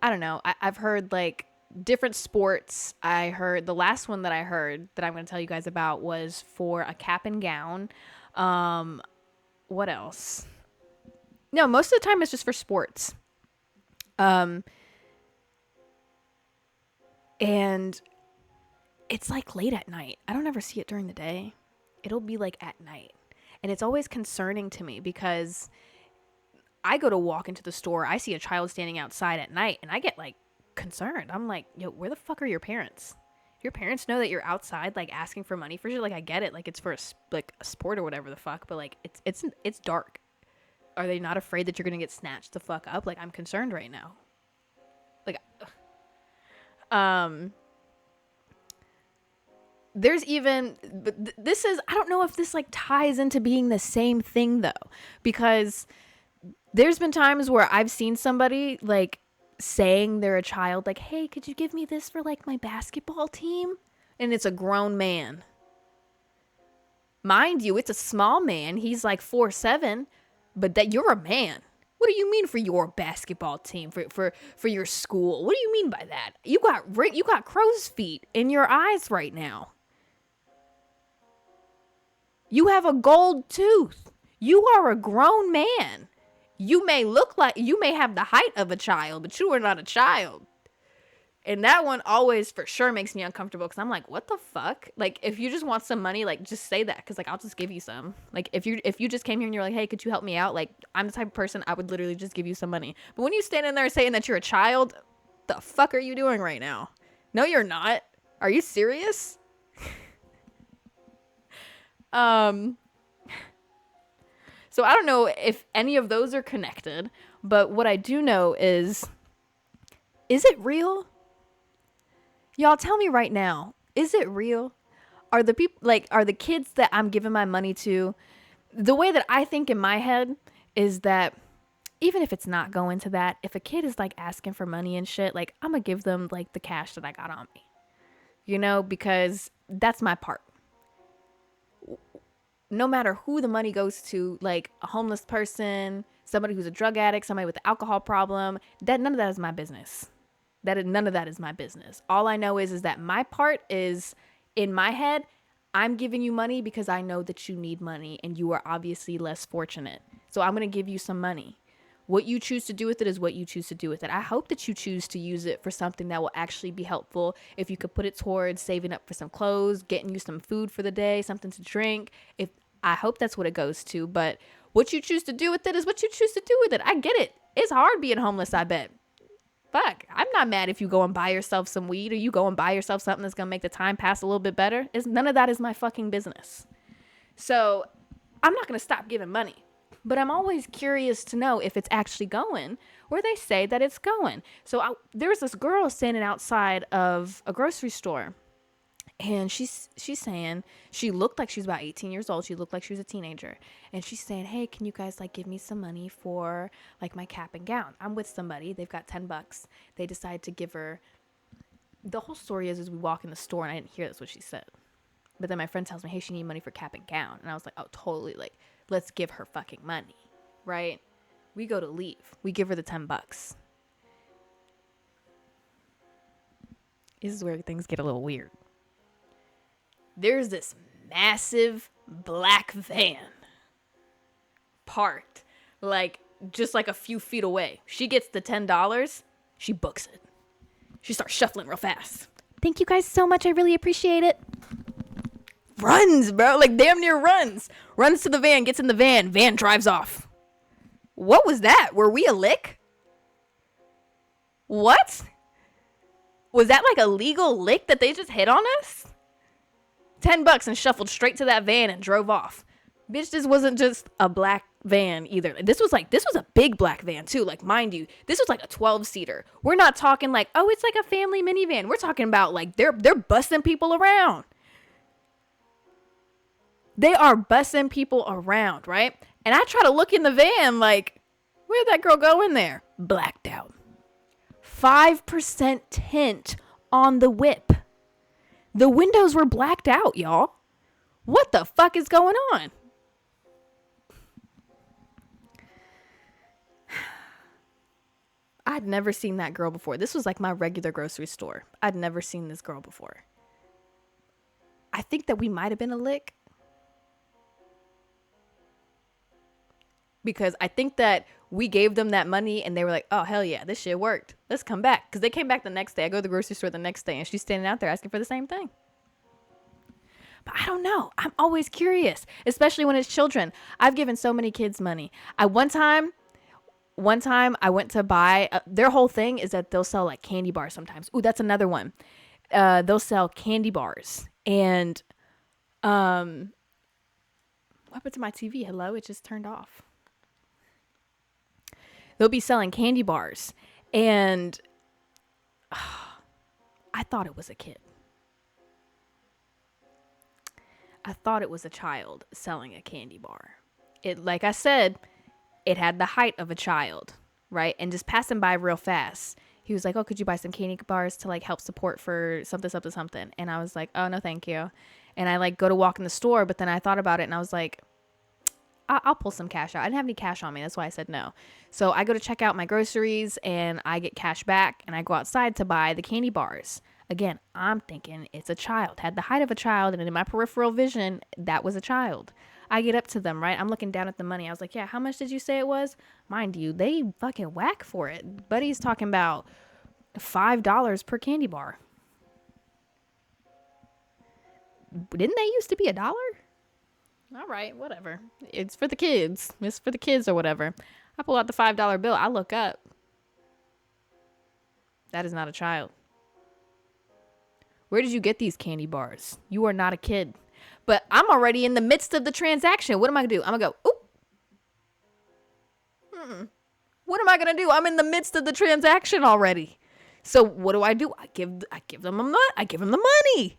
I don't know. I've heard like different sports. I heard the last one that I heard that I'm going to tell you guys about was for a cap and gown. What else? No, most of the time it's just for sports. And it's like late at night. I don't ever see it during the day. It'll be like at night. And it's always concerning to me because I go to walk into the store. I see a child standing outside at night and I get like concerned. I'm like, yo, where the fuck are your parents? Your parents know that you're outside like asking for money for shit. Like I get it. Like it's for a sport or whatever the fuck. But like it's dark. Are they not afraid that you're going to get snatched the fuck up? Like I'm concerned right now. Like, there's even, this is, I don't know if this like ties into being the same thing though, because there's been times where I've seen somebody like saying they're a child, like, hey, could you give me this for like my basketball team? And it's a grown man. Mind you, it's a small man. He's like 4'7", but that you're a man. What do you mean for your basketball team, for your school? What do you mean by that? You got crow's feet in your eyes right now. You have a gold tooth. You are a grown man. You may have the height of a child, but you are not a child. And that one always for sure makes me uncomfortable because I'm like, what the fuck? Like, if you just want some money, like, just say that because, like, I'll just give you some. Like, if you just came here and you're like, hey, could you help me out? Like, I'm the type of person I would literally just give you some money. But when you stand in there saying that you're a child, the fuck are you doing right now? No, you're not. Are you serious? So I don't know if any of those are connected, but what I do know is it real? Y'all tell me right now, is it real? Are the kids that I'm giving my money to, the way that I think in my head is that even if it's not going to that, if a kid is like asking for money and shit, like I'm gonna give them like the cash that I got on me, you know, because that's my part. No matter who the money goes to, like a homeless person, somebody who's a drug addict, somebody with an alcohol problem, none of that is my business. None of that is my business. All I know is that my part is in my head, I'm giving you money because I know that you need money and you are obviously less fortunate. So I'm going to give you some money. What you choose to do with it is what you choose to do with it. I hope that you choose to use it for something that will actually be helpful. If you could put it towards saving up for some clothes, getting you some food for the day, something to drink. I hope that's what it goes to. But what you choose to do with it is what you choose to do with it. I get it. It's hard being homeless, I bet. fuck, I'm not mad if you go and buy yourself some weed or you go and buy yourself something that's going to make the time pass a little bit better. None of that is my fucking business. So I'm not going to stop giving money. But I'm always curious to know if it's actually going where they say that it's going. So there was this girl standing outside of a grocery store. And she's saying, she looked like she was about 18 years old. She looked like she was a teenager. And she's saying, hey, can you guys like give me some money for like my cap and gown? I'm with somebody. They've got $10. They decide to give her. The whole story is we walk in the store, and I didn't hear that's what she said. But then my friend tells me, hey, she need money for cap and gown. And I was like, oh, totally. Like, let's give her fucking money, right? We go to leave. We give her the $10. This is where things get a little weird. There's this massive black van parked like just like a few feet away. She gets the $10. She books it. She starts shuffling real fast. Thank you guys so much. I really appreciate it. Runs, bro. Like damn near runs. Runs to the van, gets in the van. Van drives off. What was that? Were we a lick? What? Was that like a legal lick that they just hit on us? $10 and shuffled straight to that van and drove off. Bitch, this wasn't just a black van either. This was a big black van too. Like, mind you, this was like a 12-seater. We're not talking like, oh, it's like a family minivan. We're talking about like they're busting people around. They are busting people around, right? And I try to look in the van like, where'd that girl go in there? Blacked out. 5% tint on the whip. The windows were blacked out, y'all. What the fuck is going on? I'd never seen that girl before. This was like my regular grocery store. I'd never seen this girl before. I think that we might have been a lick. Because I think that we gave them that money and they were like, oh, hell yeah, this shit worked. Let's come back. Because they came back the next day. I go to the grocery store the next day and she's standing out there asking for the same thing. But I don't know. I'm always curious, especially when it's children. I've given so many kids money. One time I went to buy, their whole thing is that they'll sell like candy bars sometimes. Ooh, that's another one. They'll sell candy bars. And what happened to my TV? Hello? It just turned off. They'll be selling candy bars. And I thought it was a kid. I thought it was a child selling a candy bar. It, like I said, it had the height of a child, right? And just passing by real fast, he was like, oh, could you buy some candy bars to like help support for something, something, something? And I was like, oh, no, thank you. And I like go to walk in the store, but then I thought about it and I was like, I'll pull some cash out. I didn't have any cash on me. That's why I said no. So I go to check out my groceries and I get cash back and I go outside to buy the candy bars. Again, I'm thinking it's a child, had the height of a child. And in my peripheral vision, that was a child. I get up to them, right? I'm looking down at the money. I was like, yeah, how much did you say it was? Mind you, they fucking whack for it. Buddy's talking about $5 per candy bar. Didn't they used to be $1? All right, whatever. It's for the kids. It's for the kids or whatever. I pull out the $5 bill. I look up. That is not a child. Where did you get these candy bars? You are not a kid. But I'm already in the midst of the transaction. What am I going to do? I'm going to go, oop. What am I going to do? I'm in the midst of the transaction already. So what do? I give them the money.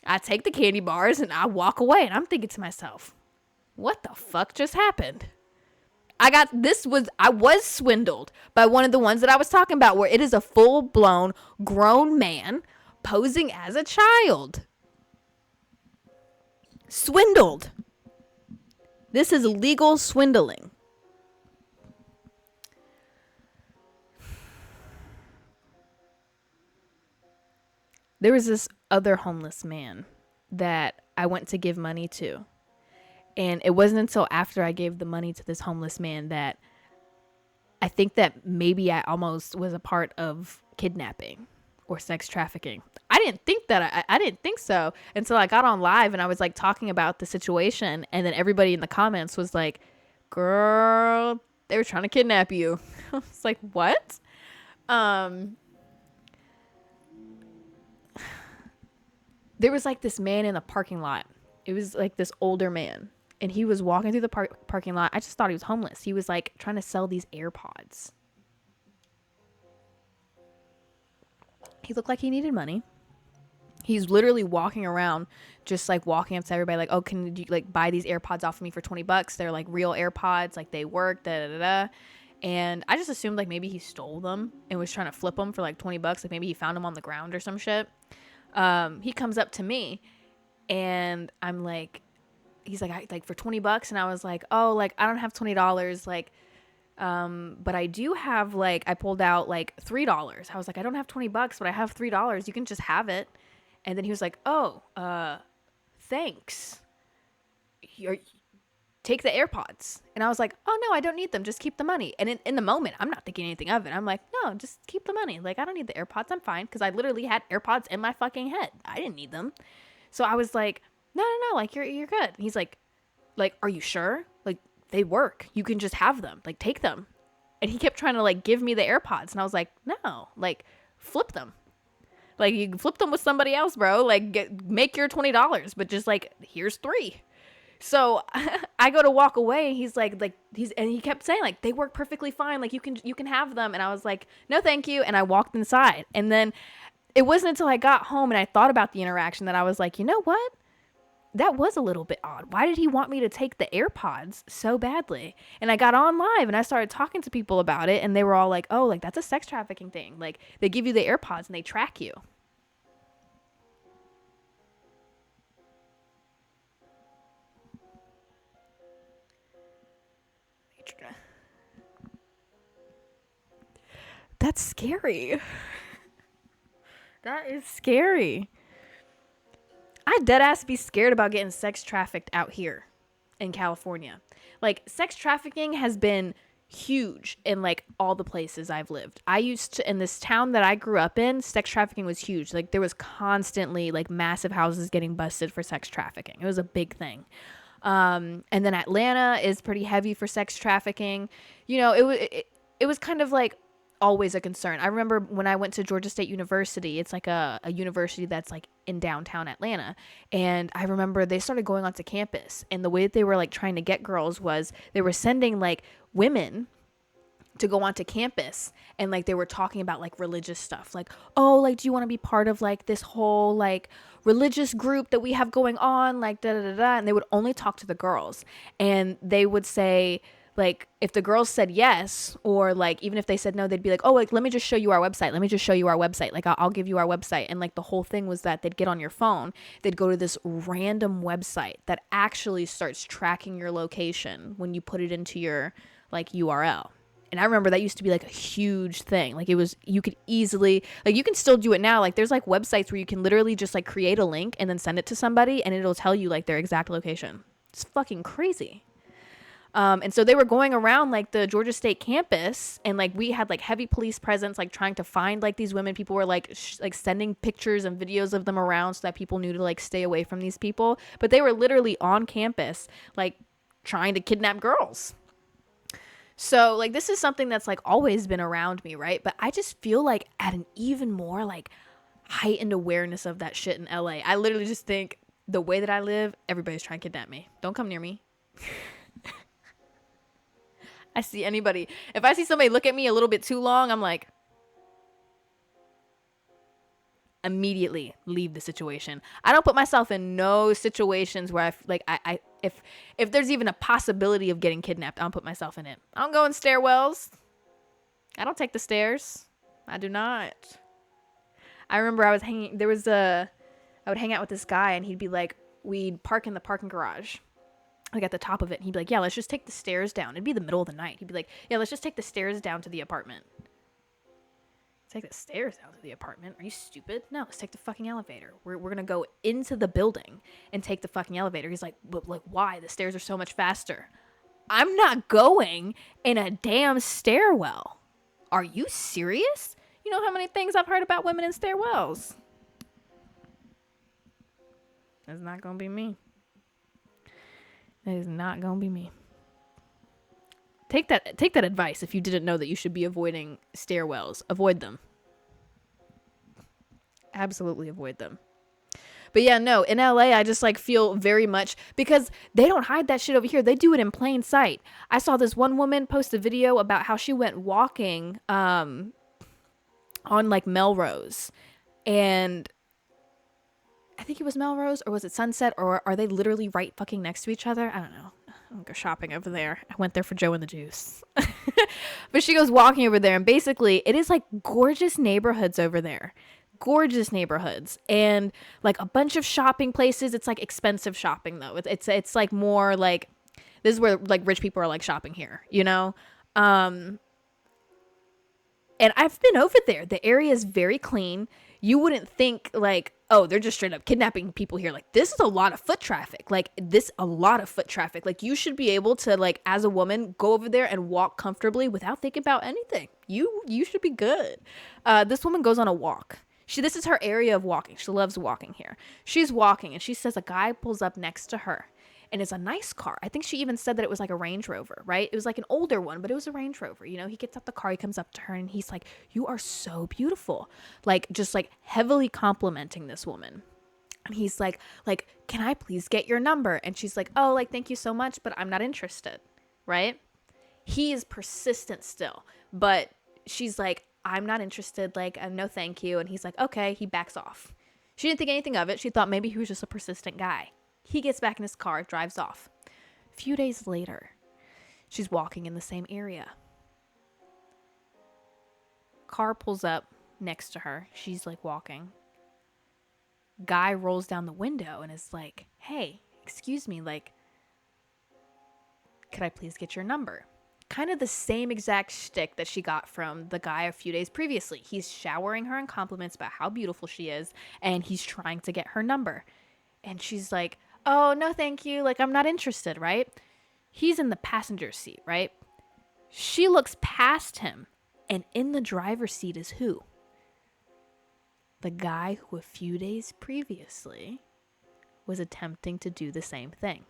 I take the candy bars and I walk away and I'm thinking to myself, what the fuck just happened? I was swindled by one of the ones that I was talking about where it is a full-blown grown man posing as a child. Swindled. This is legal swindling. There was this other homeless man that I went to give money to. And it wasn't until after I gave the money to this homeless man that I think that maybe I almost was a part of kidnapping or sex trafficking. I didn't think so until I got on live and I was like talking about the situation. And then everybody in the comments was like, girl, they were trying to kidnap you. I was like, what? Um, there was like this man in the parking lot. It was like this older man, and he was walking through the parking lot. I just thought he was homeless. He was like trying to sell these AirPods. He looked like he needed money. He's literally walking around, just like walking up to everybody, like, "Oh, can you like buy these AirPods off of me for $20? They're like real AirPods, like they work." Da da da. And I just assumed like maybe he stole them and was trying to flip them for like $20. Like maybe he found them on the ground or some shit. He comes up to me, and I'm like, he's like, like for $20, and I was like, "Oh, like I don't have $20, like, but I do have like I pulled out like $3. I was like, I don't have $20, but I have $3. You can just have it." And then he was like, "Oh, thanks. You're, take the AirPods." And I was like, "Oh no, I don't need them. Just keep the money." And in the moment, I'm not thinking anything of it. I'm like, "No, just keep the money. Like I don't need the AirPods. I'm fine." Because I literally had AirPods in my fucking head. I didn't need them. So I was like, "No, no, no. Like you're good." And he's like, "Are you sure? Like they work. You can just have them. Like take them." And he kept trying to like give me the AirPods, and I was like, "No, like flip them. Like you can flip them with somebody else, bro. Like make your $20, but just like here's three." So I go to walk away. He's like and he kept saying like they work perfectly fine. Like you can have them. And I was like, "No, thank you." And I walked inside. And then it wasn't until I got home and I thought about the interaction that I was like, you know what? That was a little bit odd. Why did he want me to take the AirPods so badly? And I got on live and I started talking to people about it, and they were all like, "Oh, like that's a sex trafficking thing. Like they give you the AirPods and they track you." That's scary. That is scary. I dead ass be scared about getting sex trafficked out here in California. Like sex trafficking has been huge in like all the places I've lived. I used to, in this town that I grew up in, sex trafficking was huge. Like there was constantly like massive houses getting busted for sex trafficking. It was a big thing. And then Atlanta is pretty heavy for sex trafficking. You know, it was kind of like always a concern. I remember when I went to Georgia State University, it's like a university that's like in downtown Atlanta. And I remember they started going onto campus, and the way that they were like trying to get girls was they were sending like women to go onto campus, and like they were talking about like religious stuff, like, "Oh, like do you want to be part of like this whole like religious group that we have going on, like da da da da." And they would only talk to the girls, and they would say like if the girls said yes, or like even if they said no, they'd be like, "Oh, like let me just show you our website, let me just show you our website, like I'll give you our website." And like the whole thing was that they'd get on your phone, they'd go to this random website that actually starts tracking your location when you put it into your like URL. And I remember that used to be like a huge thing. Like it was, you could easily, like you can still do it now. Like there's like websites where you can literally just like create a link and then send it to somebody, and it'll tell you like their exact location. It's fucking crazy. And so they were going around like the Georgia State campus, and like we had like heavy police presence, like trying to find like these women. People were like like sending pictures and videos of them around so that people knew to like stay away from these people. But they were literally on campus, like trying to kidnap girls. So like this is something that's like always been around me, right? But I just feel like at an even more like heightened awareness of that shit in LA. I literally just think the way that I live, everybody's trying to kidnap me. Don't come near me. I see anybody. If I see somebody look at me a little bit too long, I'm like, immediately leave the situation. I don't put myself in no situations where I if there's even a possibility of getting kidnapped, I don't put myself in it. I don't go in stairwells. I don't take the stairs. I do not. I remember I would hang out with this guy, and he'd be like, we'd park in the parking garage, like at the top of it. And he'd be like, "Yeah, let's just take the stairs down." It'd be the middle of the night. He'd be like, "Yeah, let's just take the stairs down to the apartment." Take the stairs down to the apartment? Are you stupid? No, let's take the fucking elevator. We're going to go into the building and take the fucking elevator. He's like, "But like, why? The stairs are so much faster." I'm not going in a damn stairwell. Are you serious? You know how many things I've heard about women in stairwells? That's not going to be me. That is not going to be me. Take that advice. If you didn't know that you should be avoiding stairwells, avoid them. Absolutely avoid them. But yeah, no, in LA, I just like feel very much, because they don't hide that shit over here. They do it in plain sight. I saw this one woman post a video about how she went walking on like Melrose, and I think it was Melrose, or was it Sunset, or are they literally right fucking next to each other? I don't know. I'll go shopping over there. I went there for Joe and the Juice. But she goes walking over there, and basically it is like gorgeous neighborhoods over there. Gorgeous neighborhoods, and like a bunch of shopping places. It's like expensive shopping though. It's like more like, this is where like rich people are like shopping here, you know? And I've been over there. The area is very clean. You wouldn't think like, oh, they're just straight up kidnapping people here. Like, this is a lot of foot traffic. Like, you should be able to, like, as a woman, go over there and walk comfortably without thinking about anything. You should be good. This woman goes on a walk. This is her area of walking. She loves walking here. She's walking, and she says a guy pulls up next to her. And it's a nice car. I think she even said that it was like a Range Rover, right? It was like an older one, but it was a Range Rover. You know, he gets out the car, he comes up to her, and he's like, "You are so beautiful." Like, just like heavily complimenting this woman. And he's like, "Can I please get your number?" And she's like, "Oh, like, thank you so much, but I'm not interested," right? He is persistent still, but she's like, "I'm not interested, like, no thank you." And he's like, "Okay." He backs off. She didn't think anything of it. She thought maybe he was just a persistent guy. He gets back in his car, drives off. A few days later, she's walking in the same area. Car pulls up next to her. She's like walking. Guy rolls down the window and is like, "Hey, excuse me, like, could I please get your number?" Kind of the same exact shtick that she got from the guy a few days previously. He's showering her in compliments about how beautiful she is, and he's trying to get her number. And she's like, "Oh, no, thank you. Like, I'm not interested," right? He's in the passenger seat, right? She looks past him, and in the driver's seat is who? The guy who a few days previously was attempting to do the same thing.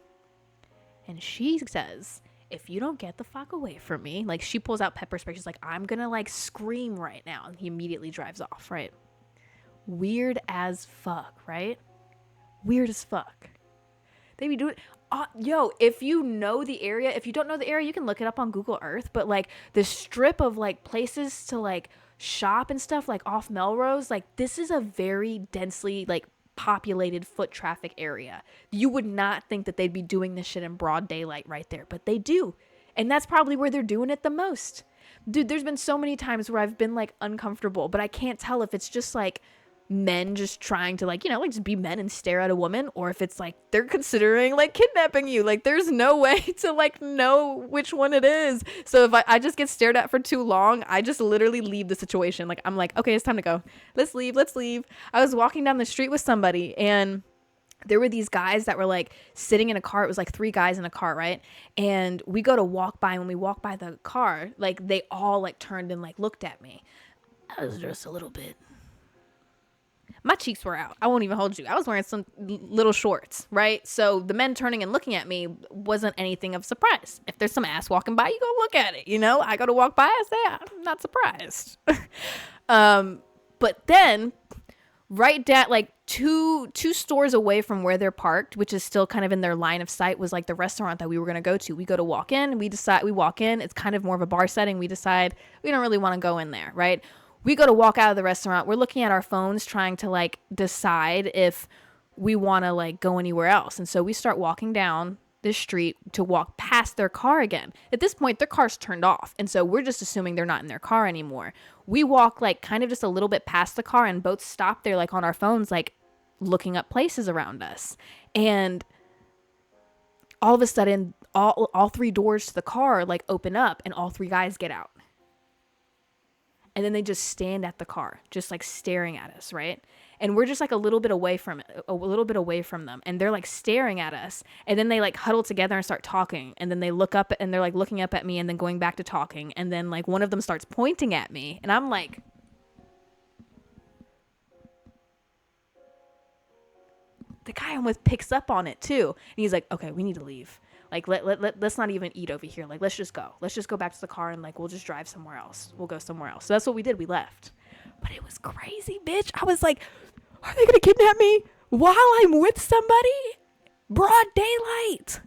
And she says, "If you don't get the fuck away from me," like, she pulls out pepper spray. She's like, "I'm gonna like scream right now." And he immediately drives off, right? Weird as fuck, right? Weird as fuck. They be doing, yo, if you know the area, if you don't know the area, you can look it up on Google Earth, but like the strip of like places to like shop and stuff, like off Melrose, like this is a very densely like populated foot traffic area. You would not think that they'd be doing this shit in broad daylight right there, but they do. And that's probably where they're doing it the most. Dude, there's been so many times where I've been like uncomfortable, but I can't tell if it's just like men just trying to like, you know, like just be men and stare at a woman, or if it's like they're considering like kidnapping you. Like, there's no way to like know which one it is. So if I just get stared at for too long, I just literally leave the situation. Like, I'm like, okay, it's time to go. Let's leave. I was walking down the street with somebody, and there were these guys that were like sitting in a car. It was like 3 guys in a car, right? And we go to walk by, and when we walk by the car, like they all like turned and like looked at me. I was just a little bit, my cheeks were out. I won't even hold you. I was wearing some little shorts, right? So the men turning and looking at me wasn't anything of surprise. If there's some ass walking by, you go look at it, you know? I go to walk by, I say, I'm not surprised. But then right down like two stores away from where they're parked, which is still kind of in their line of sight, was like the restaurant that we were going to go to. We go to walk in, we walk in. It's kind of more of a bar setting. We decide we don't really want to go in there, right? We go to walk out of the restaurant. We're looking at our phones trying to like decide if we want to like go anywhere else. And so we start walking down this street to walk past their car again. At this point, their car's turned off. And so we're just assuming they're not in their car anymore. We walk like kind of just a little bit past the car, and both stop there like on our phones, like looking up places around us. And all of a sudden, all 3 doors to the car like open up, and all 3 guys get out. And then they just stand at the car, just like staring at us, right? And we're just like a little bit away from them. And they're like staring at us. And then they like huddle together and start talking. And then they look up, and they're like looking up at me, and then going back to talking. And then like one of them starts pointing at me. And I'm like, the guy I'm with picks up on it too. And he's like, "Okay, we need to leave. Like, let's not even eat over here. Like, let's just go. Let's just go back to the car and, like, we'll just drive somewhere else. We'll go somewhere else. So that's what we did. We left. But it was crazy, bitch. I was like, are they going to kidnap me while I'm with somebody? Broad daylight.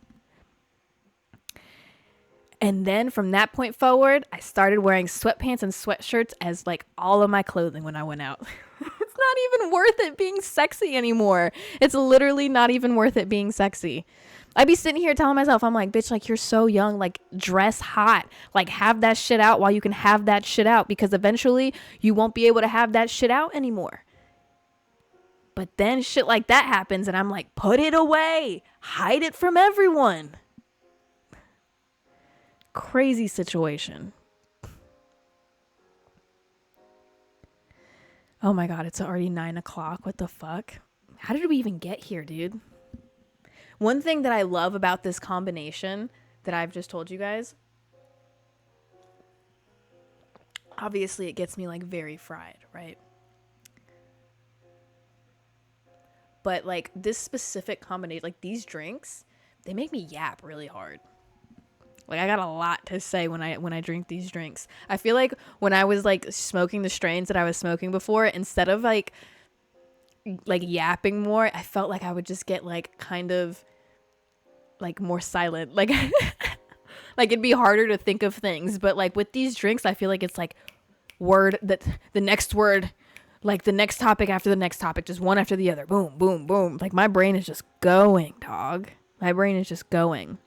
And then from that point forward, I started wearing sweatpants and sweatshirts as, like, all of my clothing when I went out. It's not even worth it being sexy anymore. It's literally not even worth it being sexy. I'd be sitting here telling myself, I'm like, bitch, like, you're so young, like, dress hot, like, have that shit out while you can have that shit out, because eventually you won't be able to have that shit out anymore. But then shit like that happens and I'm like, put it away, hide it from everyone. Crazy situation. Oh my God, it's already 9:00. What the fuck? How did we even get here, dude? One thing that I love about this combination that I've just told you guys, obviously it gets me, like, very fried, right? But, like, this specific combination, like, these drinks, they make me yap really hard. Like, I got a lot to say when I drink these drinks. I feel like when I was, like, smoking the strains that I was smoking before, instead of, like yapping more, I felt like I would just get, like, kind of, like, more silent. Like, like, it'd be harder to think of things. But, like, with these drinks, I feel like it's, like, word that the next word, like, the next topic after the next topic, just one after the other. Boom, boom, boom. Like, my brain is just going, dog. My brain is just going.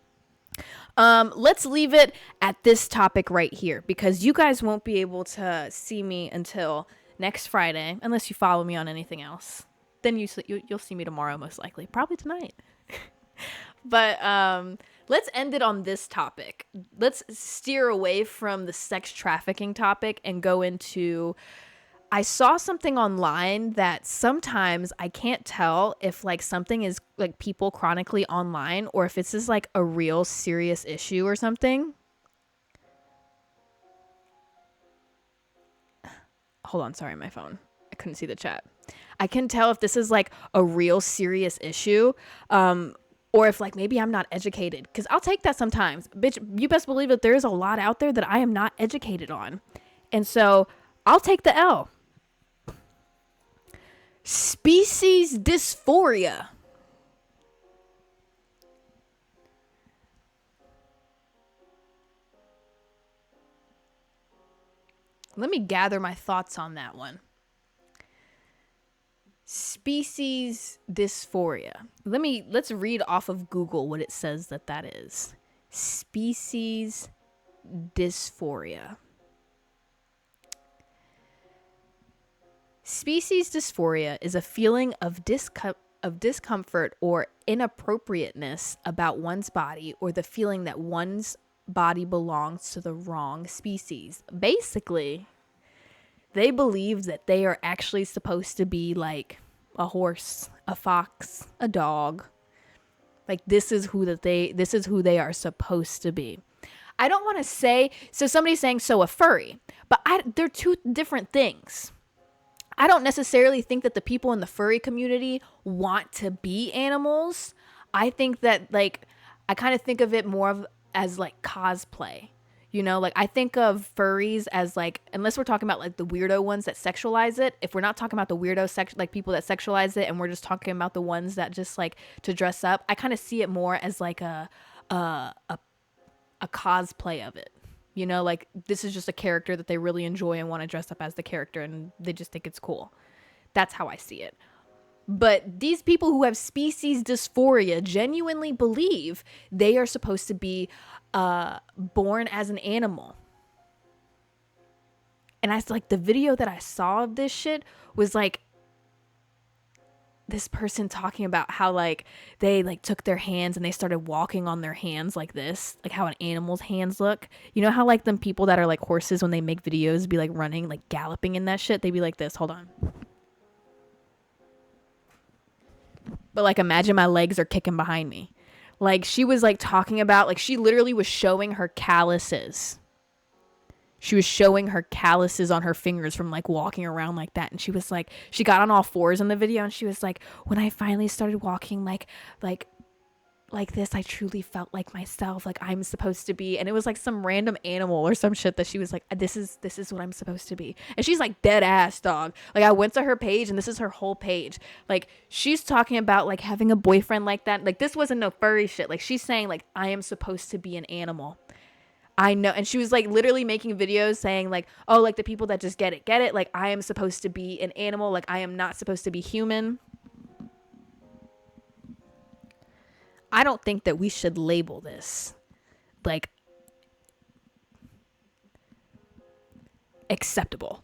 Let's leave it at this topic right here, because you guys won't be able to see me until next Friday, unless you follow me on anything else. Then you'll see me tomorrow, most likely, probably tonight. But let's end it on this topic. Let's steer away from the sex trafficking topic and go into, I saw something online that sometimes I can't tell if, like, something is, like, people chronically online or if it's just, like, a real serious issue or something. Hold on, sorry, my phone. I couldn't see the chat. I can tell if this is, like, a real serious issue, or if, like, maybe I'm not educated, because I'll take that sometimes. Bitch, you best believe that there's a lot out there that I am not educated on. And so I'll take the L. Species dysphoria. Let me gather my thoughts on that one. Species dysphoria. Let's read off of Google what it says that is. Species dysphoria. Species dysphoria is a feeling of discomfort or inappropriateness about one's body, or the feeling that one's body belongs to the wrong species. Basically, they believe that they are actually supposed to be like a horse, a fox, a dog. Like, this is who they are supposed to be. I don't want to say, so somebody's saying, so a furry, but they're two different things. I don't necessarily think that the people in the furry community want to be animals. I think that, like, I kind of think of it more as like cosplay. You know, like, I think of furries as, like, unless we're talking about, like, the weirdo ones that sexualize it. If we're not talking about the weirdo like people that sexualize it, and we're just talking about the ones that just like to dress up, I kind of see it more as like a cosplay of it. You know, like, this is just a character that they really enjoy and want to dress up as the character, and they just think it's cool. That's how I see it. But these people who have species dysphoria genuinely believe they are supposed to be born as an animal. And I, like, the video that I saw of this shit was like this person talking about how, like, they, like, took their hands and they started walking on their hands like this, like how an animal's hands look. You know how, like, them people that are like horses, when they make videos, be like running, like galloping in that shit, they be like this. Hold on. But, like, imagine my legs are kicking behind me. Like, she was, like, talking about, like, she literally was showing her calluses. She was showing her calluses on her fingers from, like, walking around like that. And she was like, she got on all fours in the video, and she was like, when I finally started walking like like this, I truly felt like myself, like I'm supposed to be. And it was like some random animal or some shit that she was like, this is what I'm supposed to be. And she's like dead ass, dog. Like I went to her page and this is her whole page. Like she's talking about like having a boyfriend like that. Like this wasn't no furry shit. Like she's saying like, I am supposed to be an animal. I know. And she was like literally making videos saying like, oh, like the people that just get it. Like I am supposed to be an animal. Like I am not supposed to be human. I don't think that we should label this like acceptable.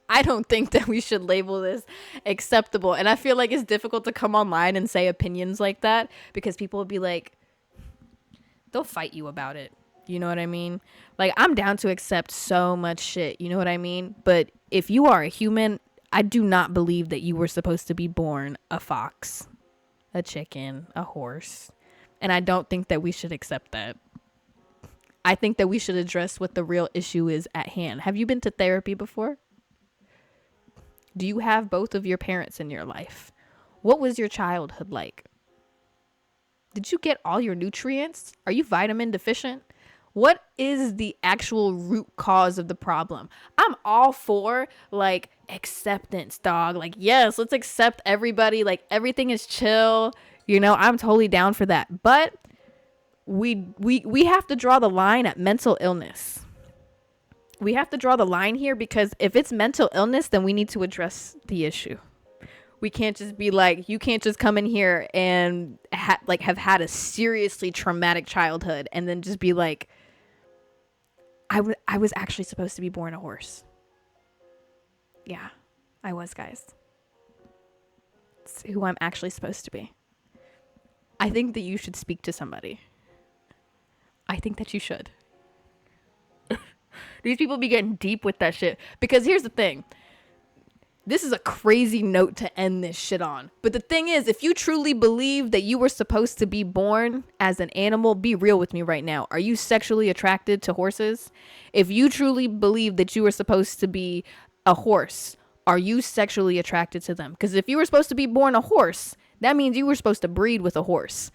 I don't think that we should label this acceptable. And I feel like it's difficult to come online and say opinions like that because people will be like, they'll fight you about it. You know what I mean? Like, I'm down to accept so much shit. You know what I mean? But if you are a human, I do not believe that you were supposed to be born a fox, a chicken, a horse. And I don't think that we should accept that. I think that we should address what the real issue is at hand. Have you been to therapy before? Do you have both of your parents in your life? What was your childhood like? Did you get all your nutrients? Are you vitamin deficient? What is the actual root cause of the problem? I'm all for like acceptance, dog. Like, yes, let's accept everybody. Like everything is chill. You know, I'm totally down for that. But we have to draw the line at mental illness. We have to draw the line here because if it's mental illness, then we need to address the issue. We can't just be like, you can't just come in here and have had a seriously traumatic childhood and then just be like, I was actually supposed to be born a horse. Yeah, I was, guys. It's who I'm actually supposed to be. I think that you should speak to somebody. I think that you should. These people be getting deep with that shit. Because here's the thing. This is a crazy note to end this shit on. But the thing is, if you truly believe that you were supposed to be born as an animal, be real with me right now. Are you sexually attracted to horses? If you truly believe that you were supposed to be a horse, are you sexually attracted to them? Because if you were supposed to be born a horse, that means you were supposed to breed with a horse.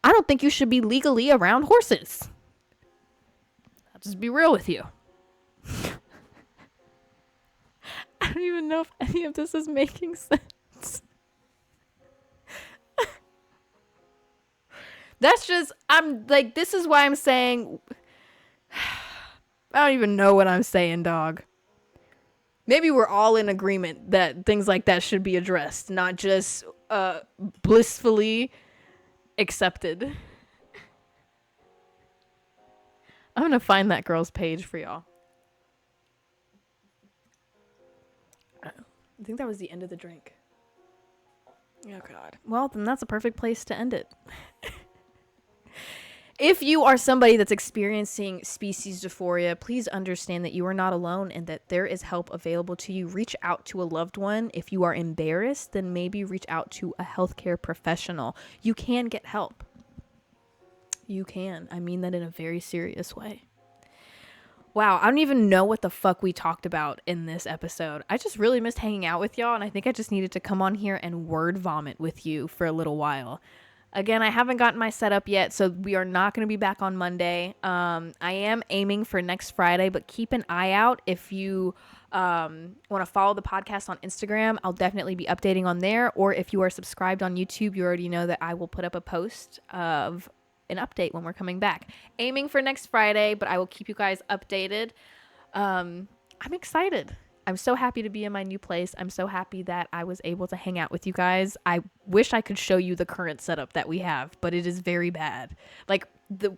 I don't think you should be legally around horses. I'll just be real with you. I don't even know if any of this is making sense. That's just, I'm like, this is why I'm saying, I don't even know what I'm saying, dog. Maybe we're all in agreement that things like that should be addressed, not just blissfully accepted. I'm going to find that girl's page for y'all. I think that was the end of the drink. Oh, God. Well, then that's a perfect place to end it. If you are somebody that's experiencing species dysphoria, please understand that you are not alone and that there is help available to you. Reach out to a loved one. If you are embarrassed, then maybe reach out to a healthcare professional. You can get help. You can. I mean that in a very serious way. Wow, I don't even know what the fuck we talked about in this episode. I just really missed hanging out with y'all, and I think I just needed to come on here and word vomit with you for a little while. Again, I haven't gotten my setup yet, so we are not going to be back on Monday. I am aiming for next Friday, but keep an eye out if you want to follow the podcast on Instagram. I'll definitely be updating on there, or if you are subscribed on YouTube, you already know that I will put up a post of an update when we're coming back. Aiming for next Friday, but I will keep you guys updated. I'm excited. I'm so happy to be in my new place. I'm so happy that I was able to hang out with you guys. I wish I could show you the current setup that we have, but it is very bad. Like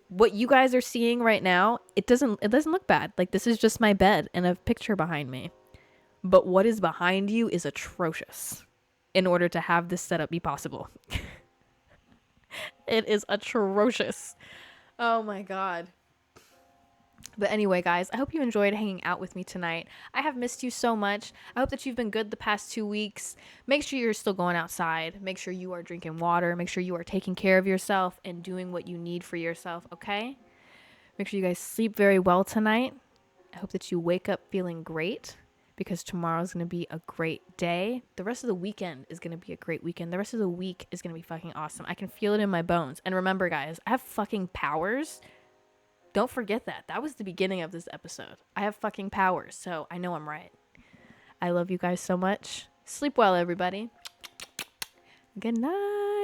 what you guys are seeing right now, it doesn't look bad. Like this is just my bed and a picture behind me. But what is behind you is atrocious in order to have this setup be possible. It is atrocious. Oh my God. But anyway, guys, I hope you enjoyed hanging out with me tonight. I have missed you so much. I hope that you've been good the past 2 weeks. Make sure you're still going outside. Make sure you are drinking water. Make sure you are taking care of yourself and doing what you need for yourself, okay? Make sure you guys sleep very well tonight. I hope that you wake up feeling great. because tomorrow's going to be a great day. The rest of the weekend is going to be a great weekend. The rest of the week is going to be fucking awesome. I can feel it in my bones. And remember, guys, I have fucking powers. Don't forget that. That was the beginning of this episode. I have fucking powers, so I know I'm right. I love you guys so much. Sleep well, everybody. Good night.